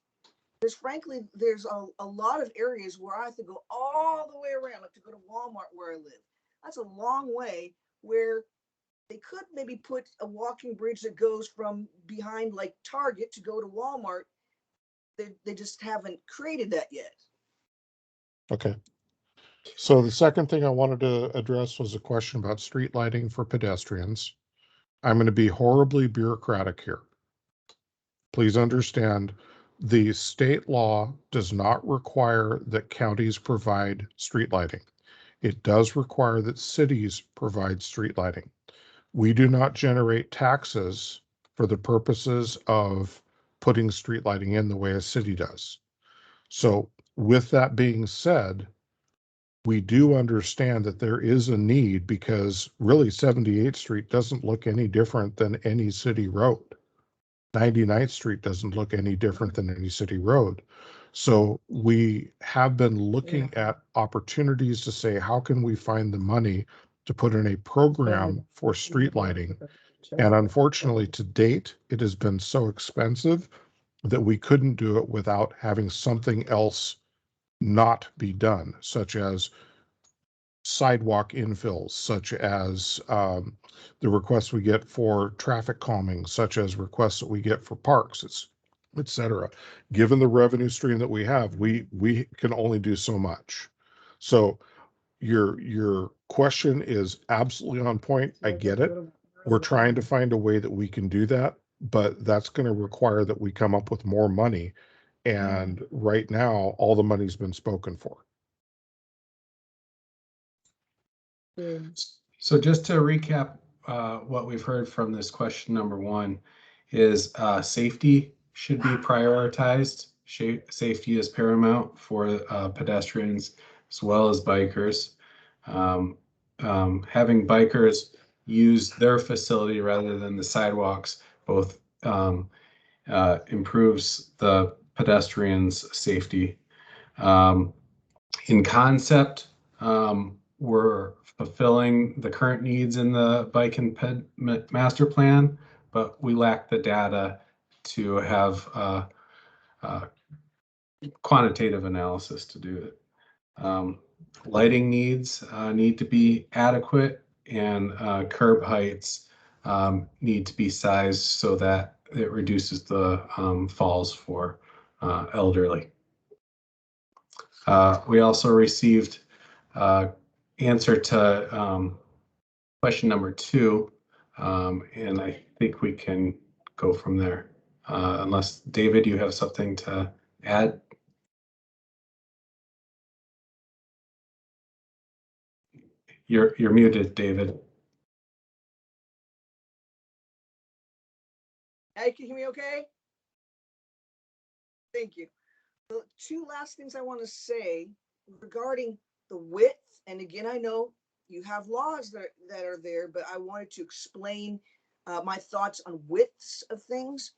there's a lot of areas where I have to go all the way around, like to go to Walmart where I live. That's a long way, where they could maybe put a walking bridge that goes from behind like Target to go to Walmart. They just haven't created that yet. Okay. So the second thing I wanted to address was a question about street lighting for pedestrians. I'm going to be horribly bureaucratic here. Please understand, the state law does not require that counties provide street lighting. It does require that cities provide street lighting. We do not generate taxes for the purposes of putting street lighting in the way a city does. So with that being said, we do understand that there is a need, because really 78th Street doesn't look any different than any city road. 99th Street doesn't look any different than any city road. So we have been looking at opportunities to say, how can we find the money to put in a program for street lighting? And unfortunately, to date, it has been so expensive that we couldn't do it without having something else not be done, such as sidewalk infills, such as the requests we get for traffic calming, such as requests that we get for parks, etc. Given the revenue stream that we have, we can only do so much. So your question is absolutely on point. I get it. We're trying to find a way that we can do that, but that's going to require that we come up with more money. And right now, all the money's been spoken for. So just to recap, what we've heard from this question number one is safety should be prioritized. Safety is paramount for pedestrians as well as bikers. Having bikers use their facility rather than the sidewalks both improves the pedestrians' safety. In concept, we're fulfilling the current needs in the bike and ped master plan, but we lack the data to have quantitative analysis to do it. Lighting needs need to be adequate, and curb heights need to be sized so that it reduces the falls for elderly. We also received answer to question number two, and I think we can go from there. Unless, David, you have something to add? You're muted, David. Now you can hear me okay? Thank you. The two last things I want to say regarding the width, and again, I know you have laws that are there, but I wanted to explain my thoughts on widths of things.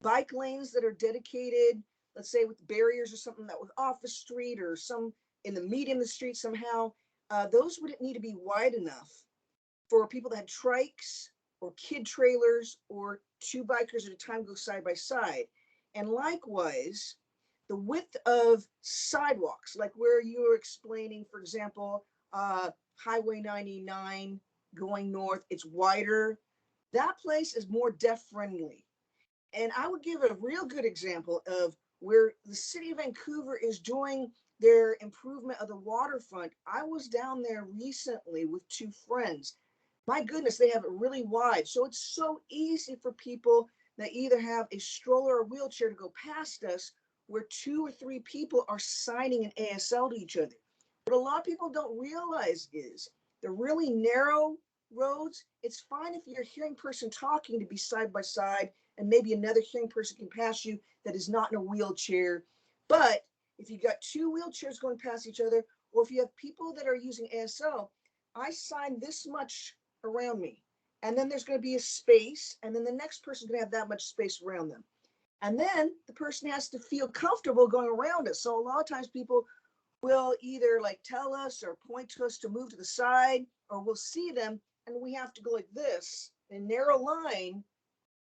Bike lanes that are dedicated, let's say with barriers or something that was off the street or some in the median of the street somehow, those wouldn't need to be wide enough for people that had trikes or kid trailers or two bikers at a time go side by side. And likewise, the width of sidewalks, like where you were explaining, for example, Highway 99 going north, it's wider. That place is more deaf friendly. And I would give a real good example of where the city of Vancouver is doing their improvement of the waterfront. I was down there recently with two friends. My goodness, they have it really wide. So it's so easy for people that either have a stroller or wheelchair to go past us, where two or three people are signing an ASL to each other. What a lot of people don't realize is the really narrow roads, it's fine if you're a hearing person talking to be side by side and maybe another hearing person can pass you that is not in a wheelchair. But if you got two wheelchairs going past each other, or if you have people that are using ASL, I sign this much around me. And then there's going to be a space, and then the next person's going to have that much space around them. And then the person has to feel comfortable going around us. So a lot of times people will either like tell us or point to us to move to the side, or we'll see them and we have to go like this, a narrow line.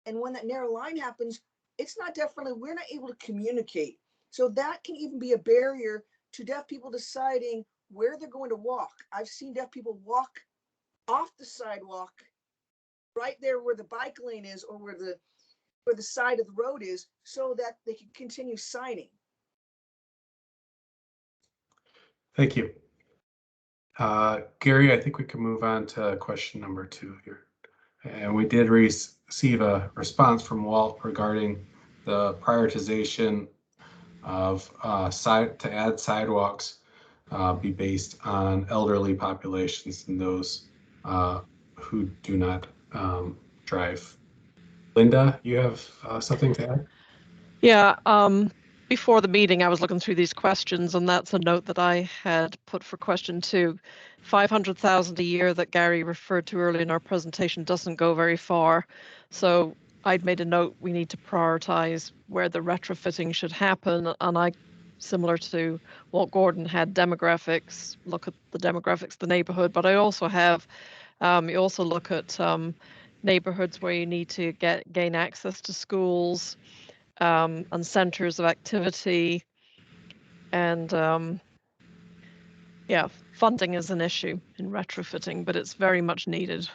And when that narrow line happens, it's not definitely, we're not able to communicate. So that can even be a barrier to deaf people deciding where they're going to walk. I've seen deaf people walk off the sidewalk, right there where the bike lane is, or where the side of the road is, so that they can continue signing. Thank you. Gary, I think we can move on to question number 2 here. And we did receive a response from Walt regarding the prioritization of to add sidewalks be based on elderly populations and those who do not drive. Linda, you have something to add? Yeah, before the meeting, I was looking through these questions, and that's a note that I had put for question 2. 500,000 a year that Gary referred to earlier in our presentation doesn't go very far. So I'd made a note, we need to prioritize where the retrofitting should happen. And I, similar to what Gordon had, demographics, look at the demographics of the neighborhood, but I also have, you also look at neighborhoods where you need to gain access to schools, and centers of activity, and yeah, funding is an issue in retrofitting, but it's very much needed.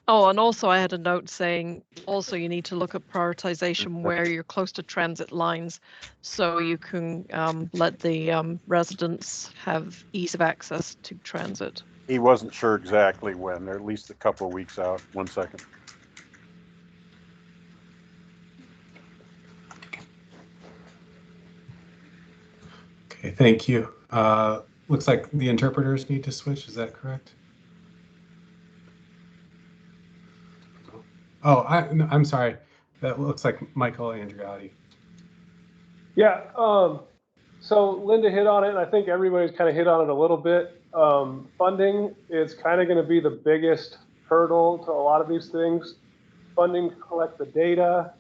Oh, and also I had a note saying also you need to look at prioritization where you're close to transit lines, so you can let the residents have ease of access to transit. He wasn't sure exactly when. They're at least a couple of weeks out. 1 second. Okay, thank you. Looks like the interpreters need to switch. Is that correct? Oh, I'm sorry. That looks like Michael Andriotti. Yeah, so Linda hit on it, and I think everybody's kind of hit on it a little bit. Funding is kind of going to be the biggest hurdle to a lot of these things. Funding to collect the data,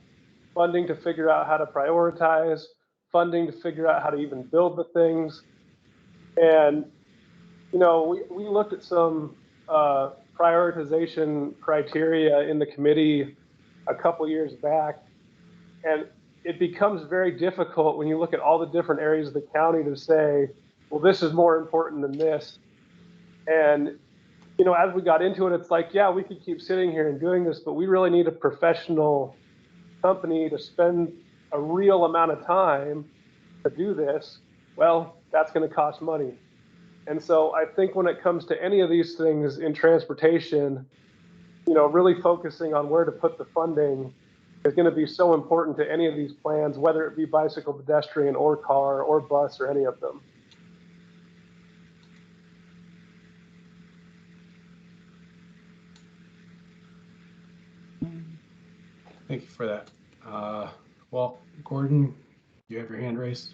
funding to figure out how to prioritize, funding to figure out how to even build the things. And, you know, we looked at some prioritization criteria in the committee a couple years back, and it becomes very difficult when you look at all the different areas of the county to say, well, this is more important than this. And, you know, as we got into it, it's like, yeah, we could keep sitting here and doing this, but we really need a professional company to spend a real amount of time to do this. Well, that's going to cost money. And so I think when it comes to any of these things in transportation, you know, really focusing on where to put the funding is going to be so important to any of these plans, whether it be bicycle, pedestrian, or car, or bus, or any of them. Thank you for that. Well, Gordon, you have your hand raised.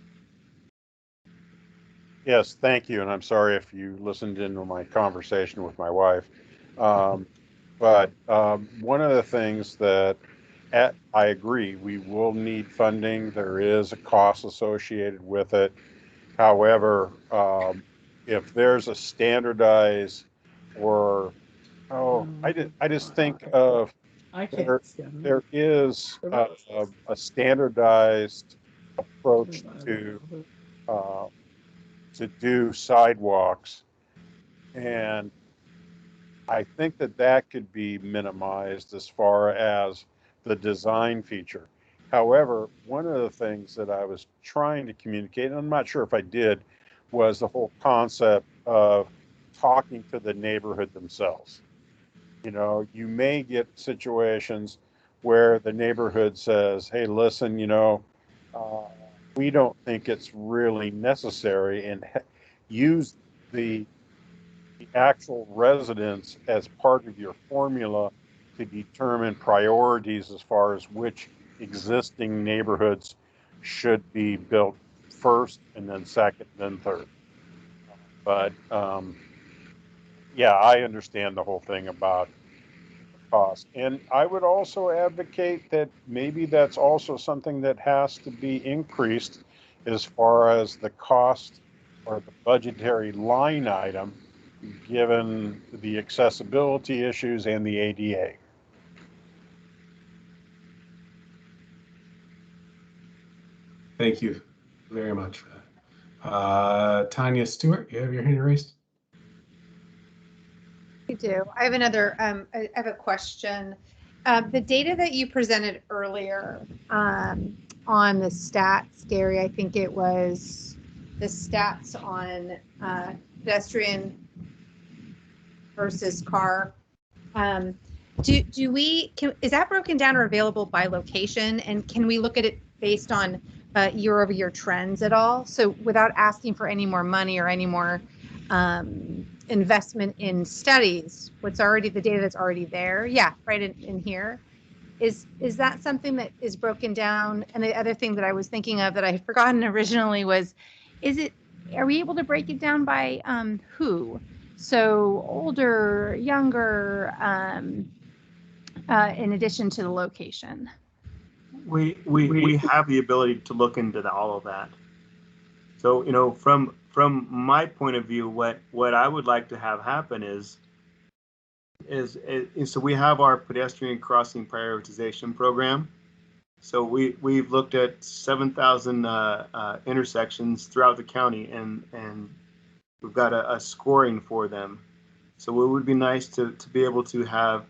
Yes, thank you. And I'm sorry if you listened into my conversation with my wife. But one of the things that I agree, we will need funding. There is a cost associated with it. However, if there's a standardized or, I just think of, there is a standardized approach to do sidewalks, and I think that could be minimized as far as the design feature. However, one of the things that I was trying to communicate, and I'm not sure if I did, was the whole concept of talking to the neighborhood themselves. You know, you may get situations where the neighborhood says, hey, listen, you know, we don't think it's really necessary, and use the actual residents as part of your formula to determine priorities as far as which existing neighborhoods should be built first, and then second, then third. But yeah, I understand the whole thing about cost. And I would also advocate that maybe that's also something that has to be increased as far as the cost or the budgetary line item, given the accessibility issues and the ADA. Thank you very much for that. Tanya Stewart, you have your hand raised. I do. I have another, I have a question. The data that you presented earlier on the stats, Gary, I think it was the stats on pedestrian versus car. Is that broken down or available by location? And can we look at it based on year-over-year trends at all? So without asking for any more money or any more investment in studies, what's already the data that's already there? Yeah, right in here. Is that something that is broken down? And the other thing that I was thinking of that I had forgotten originally was, are we able to break it down by who? So older, younger, in addition to the location. We have the ability to look into all of that. So, you know, from my point of view, what I would like to have happen is so we have our pedestrian crossing prioritization program. So we've looked at 7,000 intersections throughout the county, and we've got a scoring for them. So it would be nice to be able to have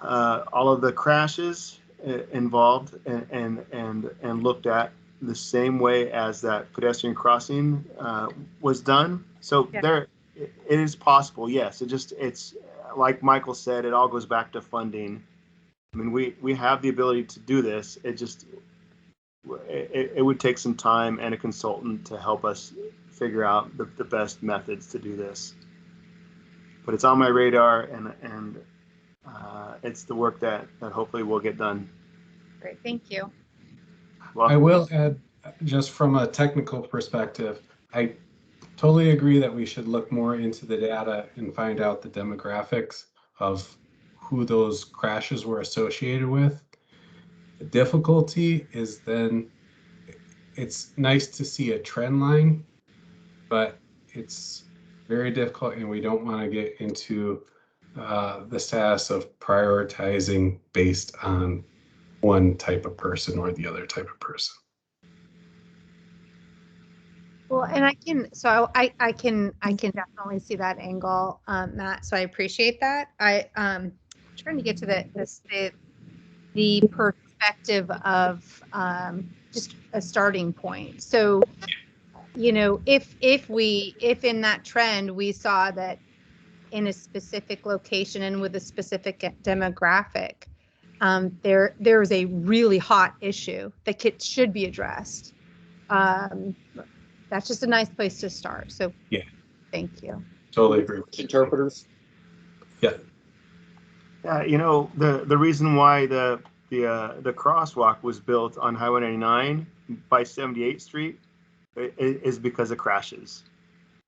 all of the crashes involved and looked at the same way as that pedestrian crossing was done. So yeah. There, it is possible. Yes, it's like Michael said. It all goes back to funding. I mean, we have the ability to do this. It would take some time and a consultant to help us figure out the best methods to do this. But it's on my radar, and it's the work that hopefully will get done. Great, thank you. I will add, just from a technical perspective, I totally agree that we should look more into the data and find out the demographics of who those crashes were associated with. The difficulty is then it's nice to see a trend line, but it's very difficult, and we don't want to get into the status of prioritizing based on one type of person or the other type of person. Well, and I can definitely see that angle, Matt. So I appreciate that. I'm trying to get to the perspective of just a starting point. So, you know, if in that trend we saw that in a specific location and with a specific demographic, there's a really hot issue that should be addressed. That's just a nice place to start. So yeah, thank you. Totally agree. Interpreters. Yeah. You know, the reason why the crosswalk was built on Highway 99 by 78th Street is because of crashes.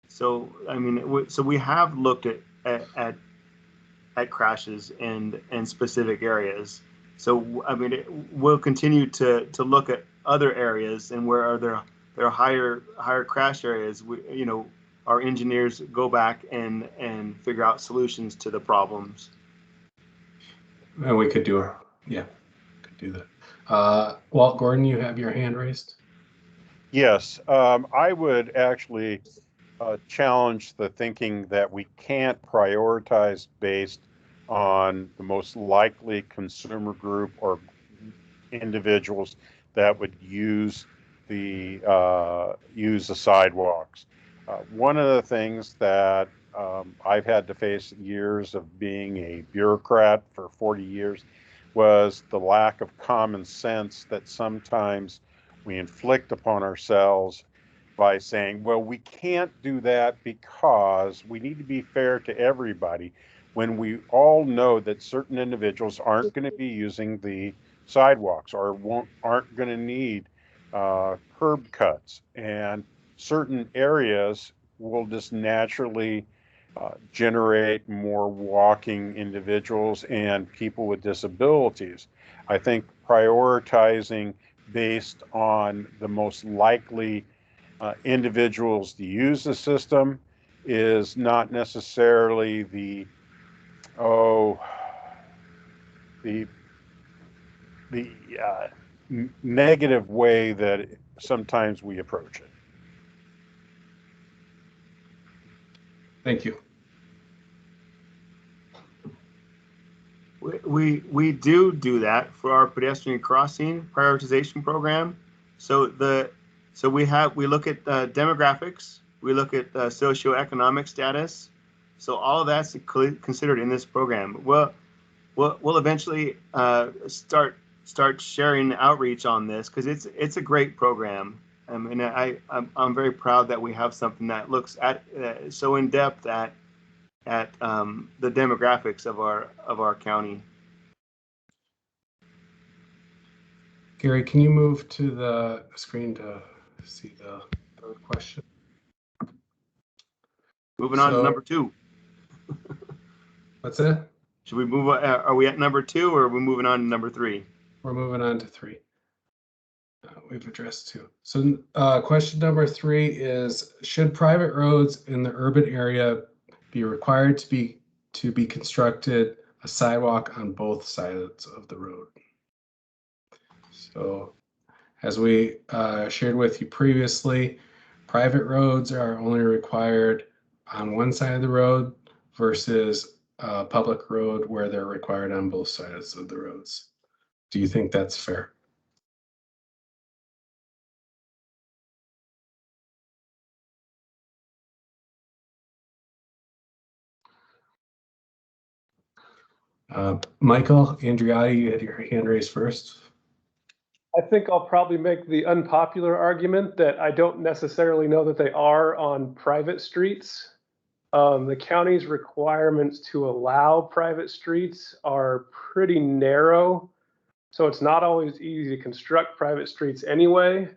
So I mean, so we have looked at crashes and specific areas. So I mean, we'll continue to look at other areas, and where are there are higher crash areas. Our engineers go back and figure out solutions to the problems. And we could do could do that. Walt Gordon, you have your hand raised. Yes, I would actually challenge the thinking that we can't prioritize based on the most likely consumer group or individuals that would use the sidewalks. One of the things that I've had to face years of being a bureaucrat for 40 years was the lack of common sense that sometimes we inflict upon ourselves by saying, well, we can't do that because we need to be fair to everybody, when we all know that certain individuals aren't going to be using the sidewalks or aren't going to need curb cuts, and certain areas will just naturally generate more walking individuals and people with disabilities. I think prioritizing based on the most likely individuals to use the system is not necessarily the negative way that sometimes we approach it. Thank you. we do that for our pedestrian crossing prioritization program. So we look at demographics, we look at socioeconomic status. So all of that's considered in this program. We'll eventually start sharing outreach on this because it's a great program. And I'm very proud that we have something that looks at so in depth at the demographics of our county. Gary, can you move to the screen to see the third question? Moving on to number 2. What's that? Should we move? Are we at number 2 or are we moving on to number 3? We're moving on to 3. We've addressed 2. So question number 3 is, should private roads in the urban area be required to be constructed a sidewalk on both sides of the road? So as we shared with you previously, private roads are only required on one side of the road versus a public road where they're required on both sides of the roads. Do you think that's fair? Michael Andriotti, you had your hand raised first. I think I'll probably make the unpopular argument that I don't necessarily know that they are on private streets. The county's requirements to allow private streets are pretty narrow, so it's not always easy to construct private streets anyway.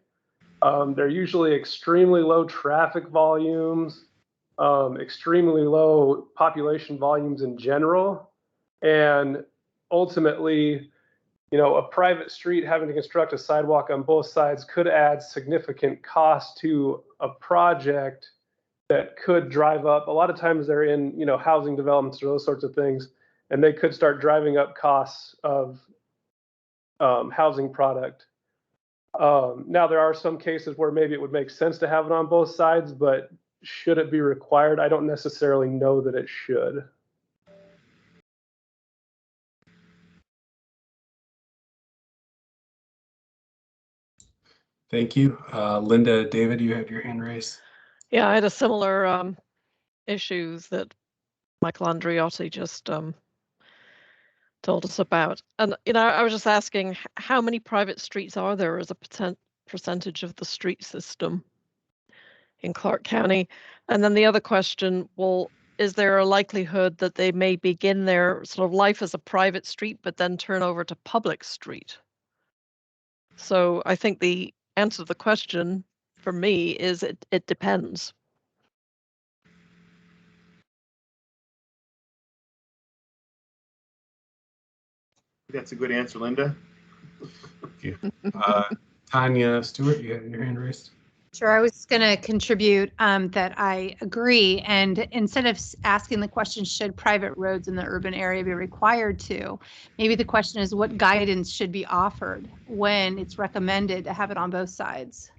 They're usually extremely low traffic volumes, extremely low population volumes in general, and ultimately, a private street having to construct a sidewalk on both sides could add significant cost to a project that could drive up. A lot of times they're in, housing developments or those sorts of things, and they could start driving up costs of housing product. Now, there are some cases where maybe it would make sense to have it on both sides, but should it be required? I don't necessarily know that it should. Thank you. Linda, David, you have your hand raised. Yeah, I had a similar issues that Michael Andriotti just told us about. And, I was just asking, how many private streets are there as a percentage of the street system in Clark County? And then the other question, well, is there a likelihood that they may begin their sort of life as a private street, but then turn over to public street? So I think the answer to the question for me is it depends. That's a good answer, Linda. Thank you. Tanya Stewart, you have your hand raised. Sure, I was going to contribute that I agree. And instead of asking the question, should private roads in the urban area be required to, maybe the question is what guidance should be offered when it's recommended to have it on both sides?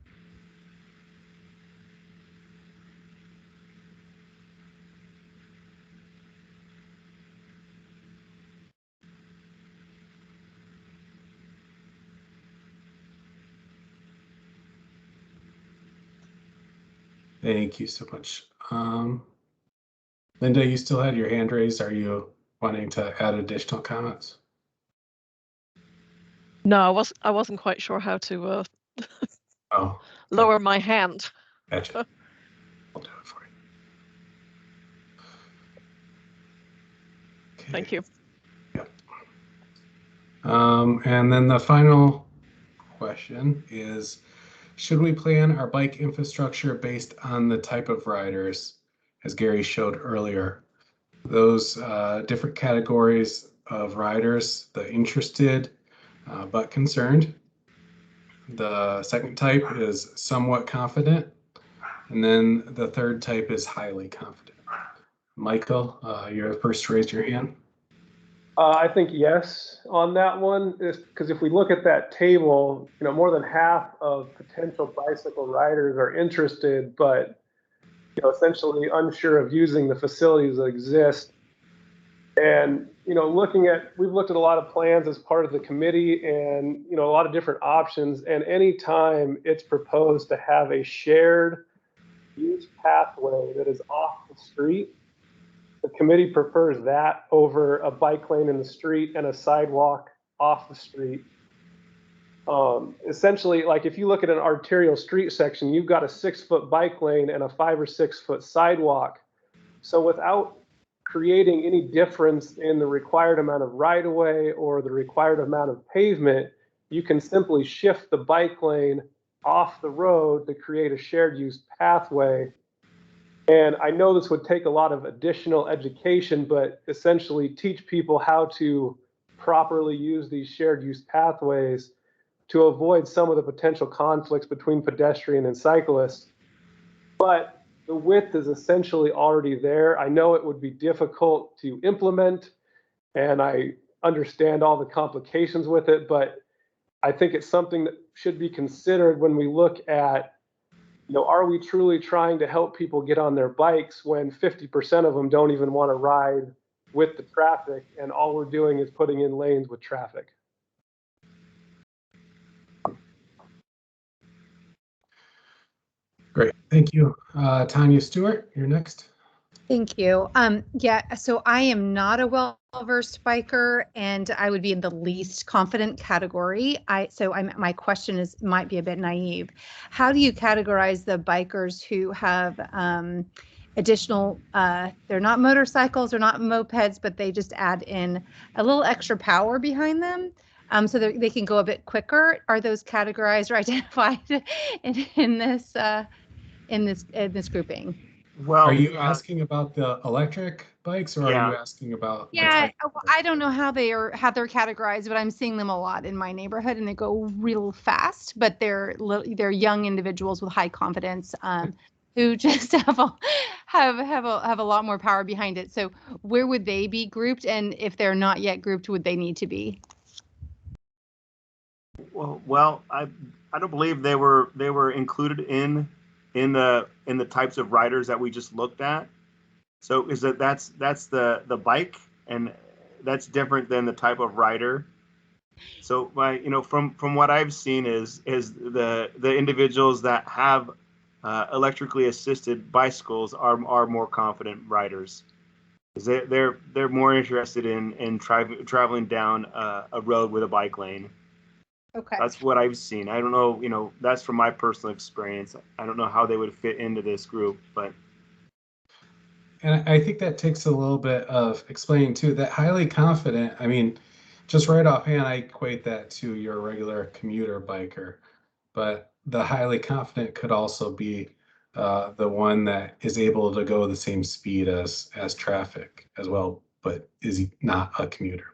Thank you so much. Linda, you still had your hand raised. Are you wanting to add additional comments? No, I wasn't quite sure how to lower my hand. Gotcha. I'll do it for you. Okay. Thank you. Yep. And then the final question is, should we plan our bike infrastructure based on the type of riders, as Gary showed earlier? Those different categories of riders, the interested but concerned. The second type is somewhat confident. And then the third type is highly confident. Michael, you're the first to raise your hand. I think yes on that one, because if we look at that table, more than half of potential bicycle riders are interested, but essentially unsure of using the facilities that exist. And, we've looked at a lot of plans as part of the committee and, a lot of different options. And anytime it's proposed to have a shared use pathway that is off the street, the committee prefers that over a bike lane in the street and a sidewalk off the street. Essentially, like if you look at an arterial street section, you've got a 6-foot bike lane and a 5 or 6 foot sidewalk. So without creating any difference in the required amount of right-of-way or the required amount of pavement, you can simply shift the bike lane off the road to create a shared use pathway. And I know this would take a lot of additional education, but essentially teach people how to properly use these shared use pathways to avoid some of the potential conflicts between pedestrian and cyclists. But the width is essentially already there. I know it would be difficult to implement, and I understand all the complications with it, but I think it's something that should be considered when we look at, are we truly trying to help people get on their bikes when 50% of them don't even want to ride with the traffic, and all we're doing is putting in lanes with traffic? Great, thank you. Tanya Stewart, you're next. Thank you. Yeah, so I am not a well-versed biker, and I would be in the least confident category. My question might be a bit naive. How do you categorize the bikers who have additional? They're not motorcycles, they're not mopeds, but they just add in a little extra power behind them, so they can go a bit quicker. Are those categorized or identified in this grouping? Well, are you asking about the electric bikes, or are you asking about? Yeah, I don't know how they're categorized, but I'm seeing them a lot in my neighborhood, and they go real fast. But they're young individuals with high confidence who just have a lot more power behind it. So where would they be grouped? And if they're not yet grouped, would they need to be? Well, I don't believe they were included in the types of riders that we just looked at. So that's the bike, and that's different than the type of rider. So from what I've seen is the individuals that have electrically assisted bicycles are more confident riders. They're more interested in traveling down a road with a bike lane. Okay. That's what I've seen. I don't know, that's from my personal experience. I don't know how they would fit into this group, but. And I think that takes a little bit of explaining too. That highly confident, I mean, just right offhand, I equate that to your regular commuter biker. But the highly confident could also be the one that is able to go the same speed as traffic as well, but is not a commuter.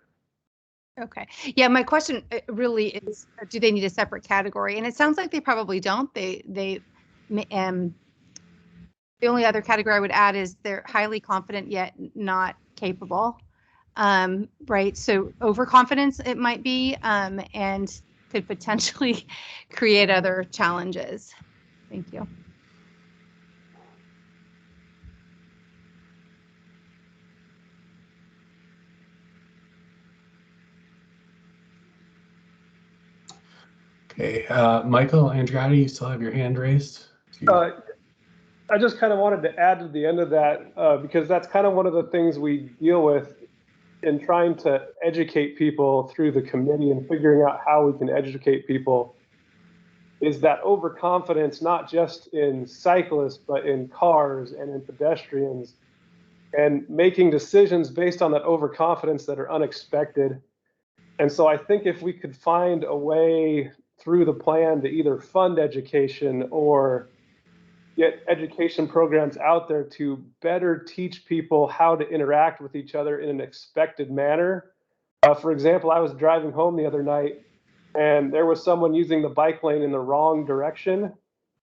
Okay. Yeah, my question really is, do they need a separate category? And it sounds like they probably don't. The only other category I would add is they're highly confident yet not capable. Right. So overconfidence it might be, and could potentially create other challenges. Thank you. Okay, Michael Andreotti, you still have your hand raised? I just kind of wanted to add to the end of that, because that's kind of one of the things we deal with in trying to educate people through the committee and figuring out how we can educate people, is that overconfidence, not just in cyclists, but in cars and in pedestrians, and making decisions based on that overconfidence that are unexpected. And so I think if we could find a way through the plan to either fund education or get education programs out there to better teach people how to interact with each other in an expected manner. For example, I was driving home the other night, and there was someone using the bike lane in the wrong direction,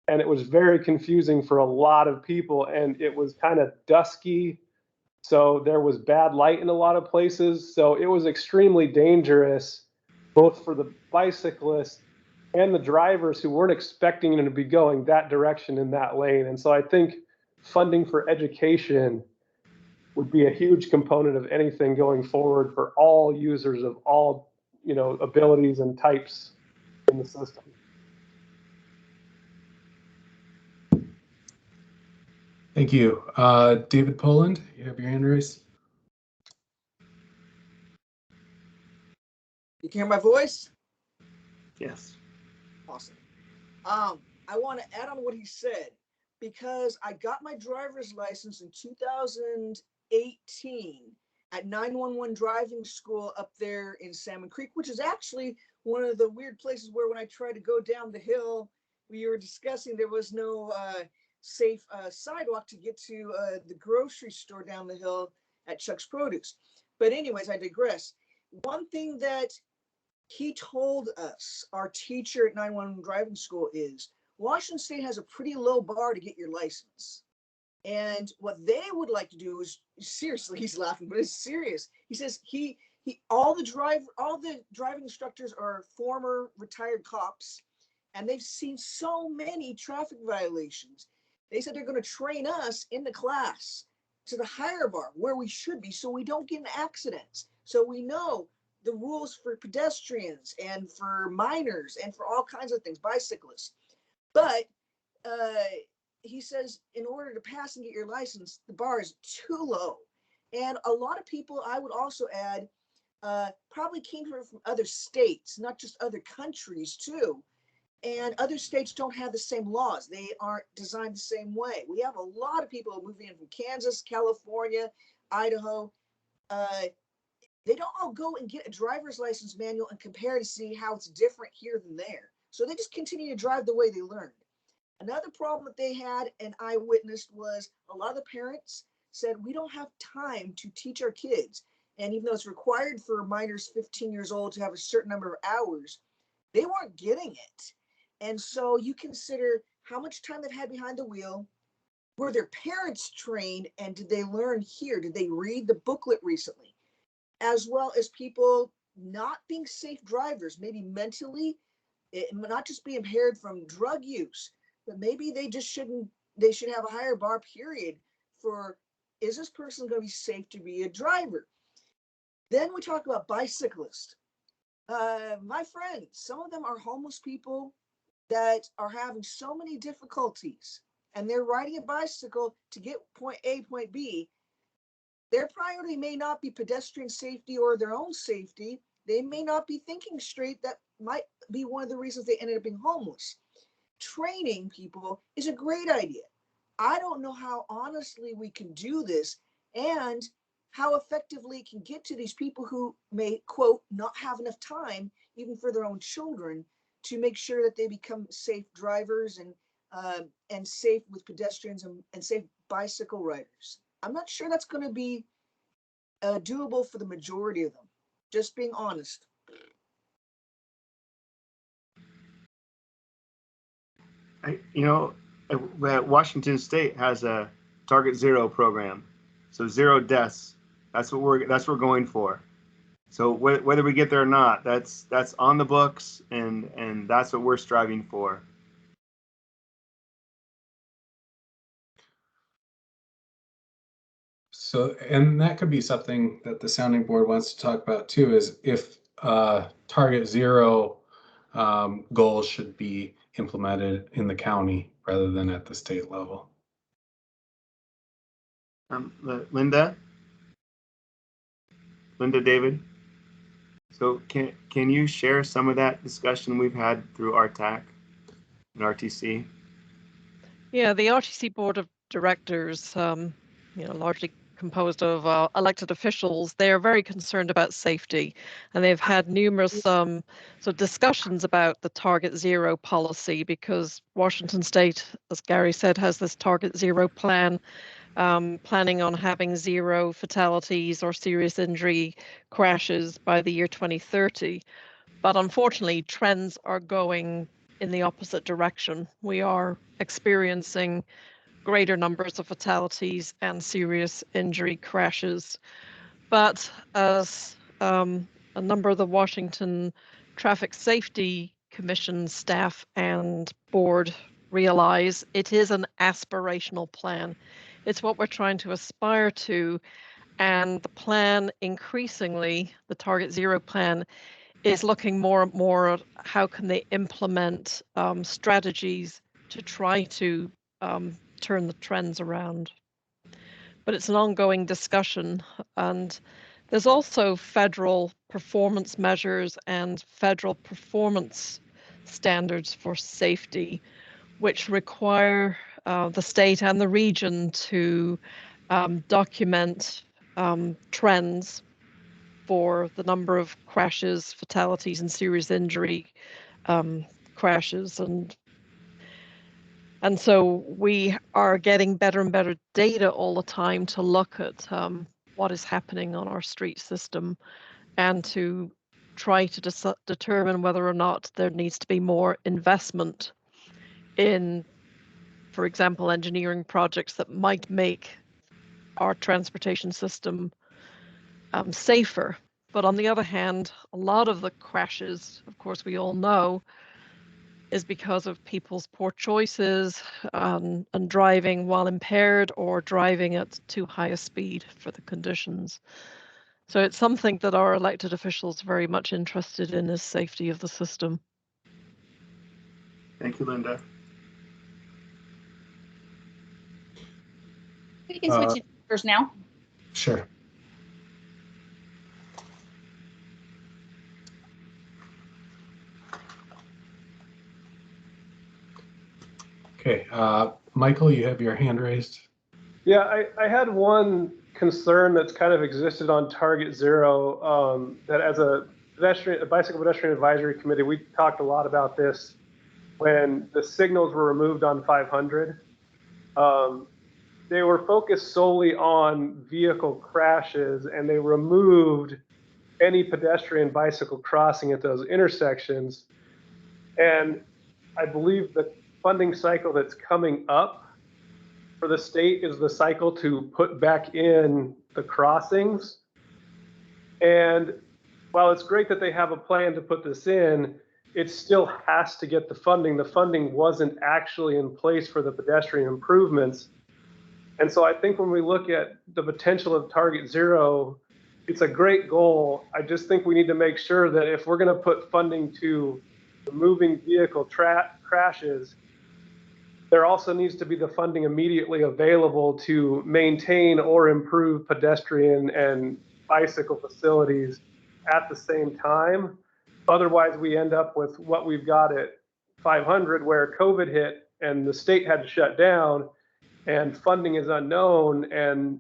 and it was very confusing for a lot of people, and it was kind of dusky, so there was bad light in a lot of places, so it was extremely dangerous, both for the bicyclists and the drivers who weren't expecting them to be going that direction in that lane. And so I think funding for education would be a huge component of anything going forward for all users of all, abilities and types in the system. Thank you. David Poland, you have your hand raised. You can hear my voice? Yes. Awesome. I want to add on what he said because I got my driver's license in 2018 at 911 driving school up there in Salmon Creek, which is actually one of the weird places where when I tried to go down the hill, we were discussing there was no safe sidewalk to get to the grocery store down the hill at Chuck's Produce. But anyways, I digress. One thing that he told us, our teacher at 911 driving school, is Washington State has a pretty low bar to get your license. And what they would like to do is, seriously, he's laughing, but it's serious. He says all the driving instructors are former retired cops, and they've seen so many traffic violations. They said they're going to train us in the class to the higher bar where we should be, so we don't get in accidents. So we know the rules for pedestrians and for minors and for all kinds of things, bicyclists. But he says in order to pass and get your license, the bar is too low. And a lot of people, I would also add, probably came here from other states, not just other countries too. And other states don't have the same laws. They aren't designed the same way. We have a lot of people moving in from Kansas, California, Idaho. They don't all go and get a driver's license manual and compare to see how it's different here than there. So they just continue to drive the way they learned. Another problem that they had, and I witnessed, was a lot of the parents said, we don't have time to teach our kids. And even though it's required for minors 15 years old to have a certain number of hours, they weren't getting it. And so you consider how much time they've had behind the wheel. Were their parents trained, and did they learn here? Did they read the booklet recently? As well as people not being safe drivers, maybe mentally, not just be impaired from drug use, but maybe they should have a higher bar period for, is this person going to be safe to be a driver? Then we talk about bicyclists. My friends, some of them are homeless people that are having so many difficulties, and they're riding a bicycle to get point A, point B. Their priority may not be pedestrian safety or their own safety. They may not be thinking straight. That might be one of the reasons they ended up being homeless. Training people is a great idea. I don't know how honestly we can do this and how effectively it can get to these people who may, quote, not have enough time, even for their own children, to make sure that they become safe drivers and safe with pedestrians and safe bicycle riders. I'm not sure that's going to be doable for the majority of them, just being honest. Washington State has a Target Zero program, so 0 deaths. That's what we're going for. So whether we get there or not, that's on the books, and that's what we're striving for. So, and that could be something that the sounding board wants to talk about too, is if Target Zero goals should be implemented in the county rather than at the state level. Linda, David. So can you share some of that discussion we've had through RTAC and RTC? Yeah, the RTC Board of Directors, largely composed of elected officials, they are very concerned about safety, and they've had numerous discussions about the Target Zero policy, because Washington State, as Gary said, has this Target Zero plan, planning on having 0 fatalities or serious injury crashes by the year 2030. But unfortunately, trends are going in the opposite direction. We are experiencing greater numbers of fatalities and serious injury crashes. But as a number of the Washington Traffic Safety Commission staff and board realize, it is an aspirational plan. It's what we're trying to aspire to. And the plan increasingly, the Target Zero plan, is looking more and more at how can they implement strategies to try to turn the trends around. But it's an ongoing discussion, and there's also federal performance measures and federal performance standards for safety, which require the state and the region to document trends for the number of crashes, fatalities, and serious injury crashes. And so we are getting better and better data all the time to look at what is happening on our street system and to try to determine whether or not there needs to be more investment in, for example, engineering projects that might make our transportation system safer. But on the other hand, a lot of the crashes, of course, we all know, is because of people's poor choices and driving while impaired or driving at too high a speed for the conditions. So it's something that our elected officials are very much interested in, is safety of the system. Thank you, Linda. We can switch to numbers now. Sure. Okay, Michael, you have your hand raised. Yeah, I had one concern that's kind of existed on Target Zero, that as a bicycle pedestrian advisory committee, we talked a lot about this when the signals were removed on 500. They were focused solely on vehicle crashes, and they removed any pedestrian bicycle crossing at those intersections. And I believe the funding cycle that's coming up for the state is the cycle to put back in the crossings. And while it's great that they have a plan to put this in, it still has to get the funding. The funding wasn't actually in place for the pedestrian improvements. And so I think when we look at the potential of Target Zero, it's a great goal. I just think we need to make sure that if we're going to put funding to removing vehicle crashes, there also needs to be the funding immediately available to maintain or improve pedestrian and bicycle facilities at the same time. Otherwise, we end up with what we've got at 500, where COVID hit and the state had to shut down and funding is unknown, and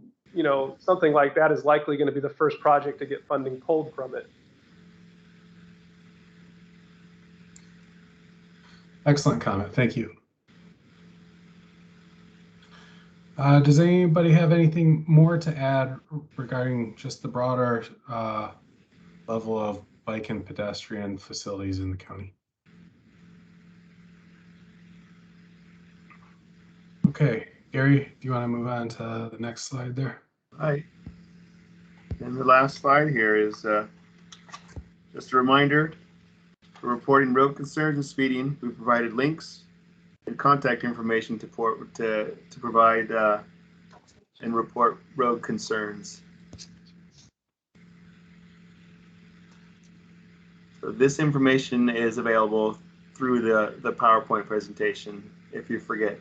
something like that is likely going to be the first project to get funding pulled from it. Excellent comment. Thank you. Does anybody have anything more to add regarding just the broader level of bike and pedestrian facilities in the county? Okay, Gary, do you want to move on to the next slide there? Hi. And the last slide here is just a reminder, for reporting road concerns and speeding, we provided links and contact information to provide and report road concerns. So this information is available through the PowerPoint presentation if you forget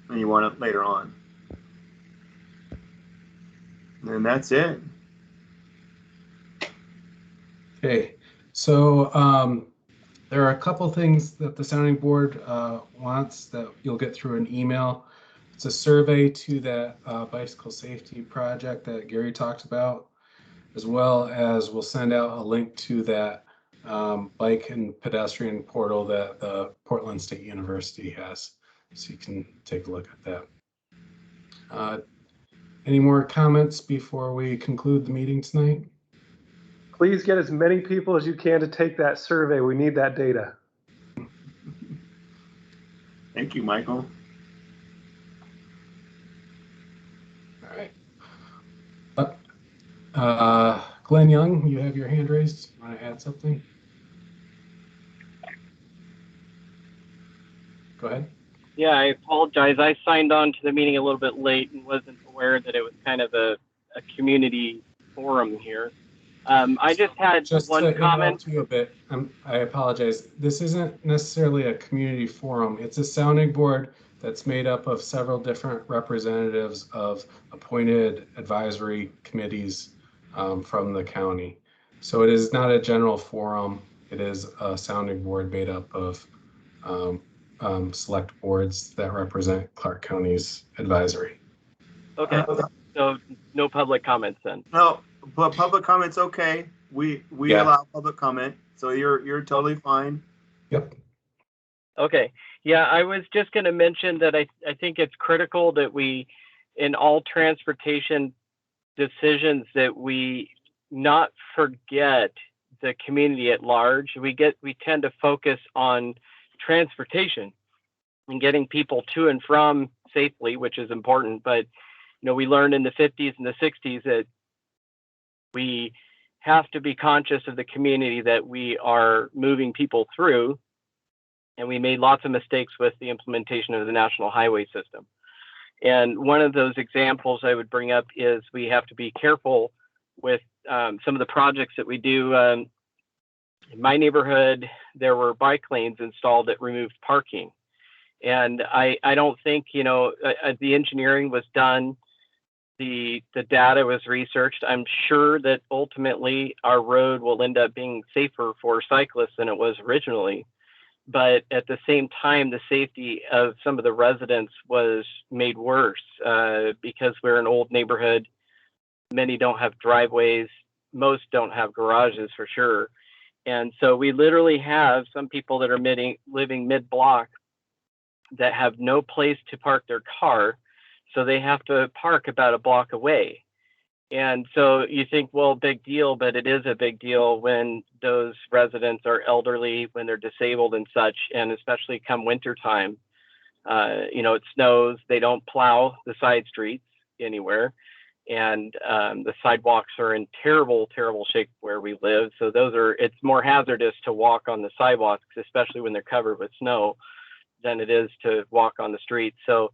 and you want it later on. And that's it. Okay, so there are a couple things that the sounding board wants that you'll get through an email. It's a survey to that bicycle safety project that Gary talked about, as well as we'll send out a link to that bike and pedestrian portal that the Portland State University has, so you can take a look at that. Any more comments before we conclude the meeting tonight? Please get as many people as you can to take that survey. We need that data. Thank you, Michael. All right. Glenn Young, you have your hand raised. You want to add something? Go ahead. Yeah, I apologize. I signed on to the meeting a little bit late and wasn't aware that it was kind of a community forum here. I just had Just one to comment. interrupt you a bit, I apologize. This isn't necessarily a community forum. It's a sounding board that's made up of several different representatives of appointed advisory committees from the county. So it is not a general forum. It is a sounding board made up of select boards that represent Clark County's advisory. Okay, so no public comments then. No, but public comment's okay. We Yeah. allow public comment, so you're totally fine. Yep. Okay. Yeah, I was just going to mention that I think it's critical that we, in all transportation decisions, that we not forget the community at large. We tend to focus on transportation and getting people to and from safely, which is important. But we learned in the 50s and the 60s that we have to be conscious of the community that we are moving people through. And we made lots of mistakes with the implementation of the national highway system. And one of those examples I would bring up is we have to be careful with some of the projects that we do. In my neighborhood, there were bike lanes installed that removed parking. And I don't think, the engineering was done. The data was researched. I'm sure that ultimately our road will end up being safer for cyclists than it was originally. But at the same time, the safety of some of the residents was made worse because we're an old neighborhood. Many don't have driveways. Most don't have garages for sure. And so we literally have some people that are living mid-block that have no place to park their car. So they have to park about a block away. And so you think, well, big deal, but it is a big deal when those residents are elderly, when they're disabled and such, and especially come winter time. It snows, they don't plow the side streets anywhere. And the sidewalks are in terrible, terrible shape where we live. So it's more hazardous to walk on the sidewalks, especially when they're covered with snow, than it is to walk on the street. So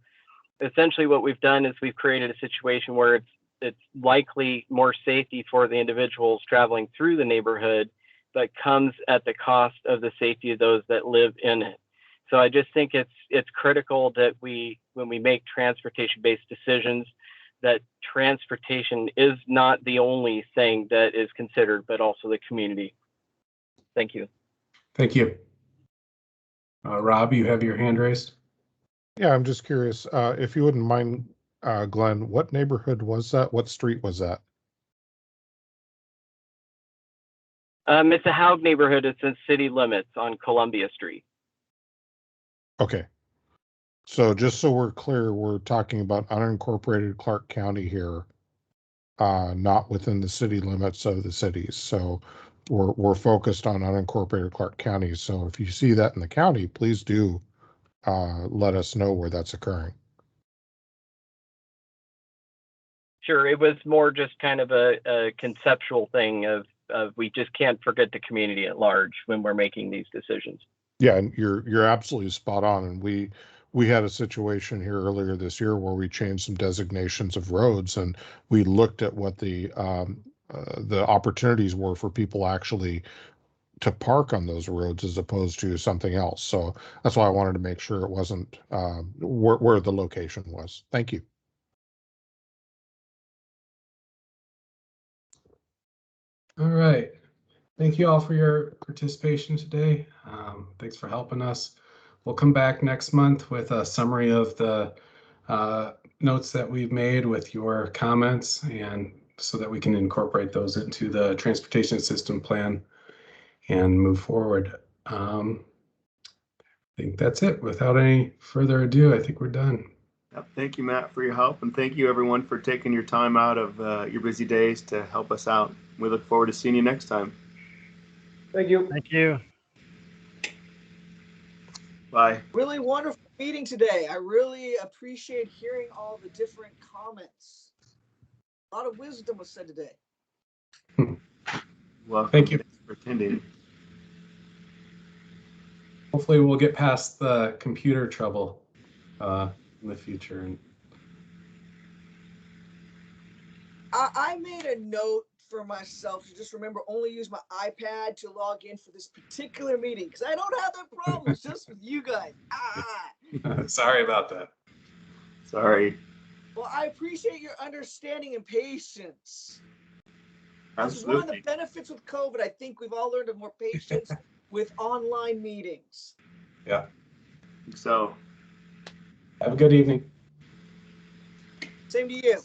essentially what we've done is we've created a situation where it's likely more safety for the individuals traveling through the neighborhood, but comes at the cost of the safety of those that live in it. So I just think it's critical that when we make transportation-based decisions, that transportation is not the only thing that is considered, but also the community. Thank you. Thank you. Rob, you have your hand raised. Yeah, I'm just curious, if you wouldn't mind, Glenn, what neighborhood was that? What street was that? It's a Haug neighborhood. It's in city limits on Columbia Street. Okay. So just so we're clear, we're talking about unincorporated Clark County here, not within the city limits of the cities. So we're focused on unincorporated Clark County. So if you see that in the county, please do let us know where that's occurring. Sure, it was more just kind of a conceptual thing of we just can't forget the community at large when we're making these decisions. Yeah, and you're absolutely spot on. And we had a situation here earlier this year where we changed some designations of roads, and we looked at what the opportunities were for people actually to park on those roads as opposed to something else. So that's why I wanted to make sure it wasn't where the location was. Thank you. All right. Thank you all for your participation today. Thanks for helping us. We'll come back next month with a summary of the notes that we've made with your comments, and so that we can incorporate those into the transportation system plan and move forward. I think that's it. Without any further ado, I think we're done. Yep. Thank you, Matt, for your help. And thank you, everyone, for taking your time out of your busy days to help us out. We look forward to seeing you next time. Thank you. Thank you. Bye. Really wonderful meeting today. I really appreciate hearing all the different comments. A lot of wisdom was said today. Well, thank you for attending. Hopefully we'll get past the computer trouble. in the future. And I made a note for myself to just remember only use my iPad to log in for this particular meeting because I don't have that problem. It's just with you guys. sorry about that. Sorry. Well, I appreciate your understanding and patience. This is Absolutely. one of the benefits with COVID. I think we've all learned more patience with online meetings. Yeah. So. Have a good evening. Same to you.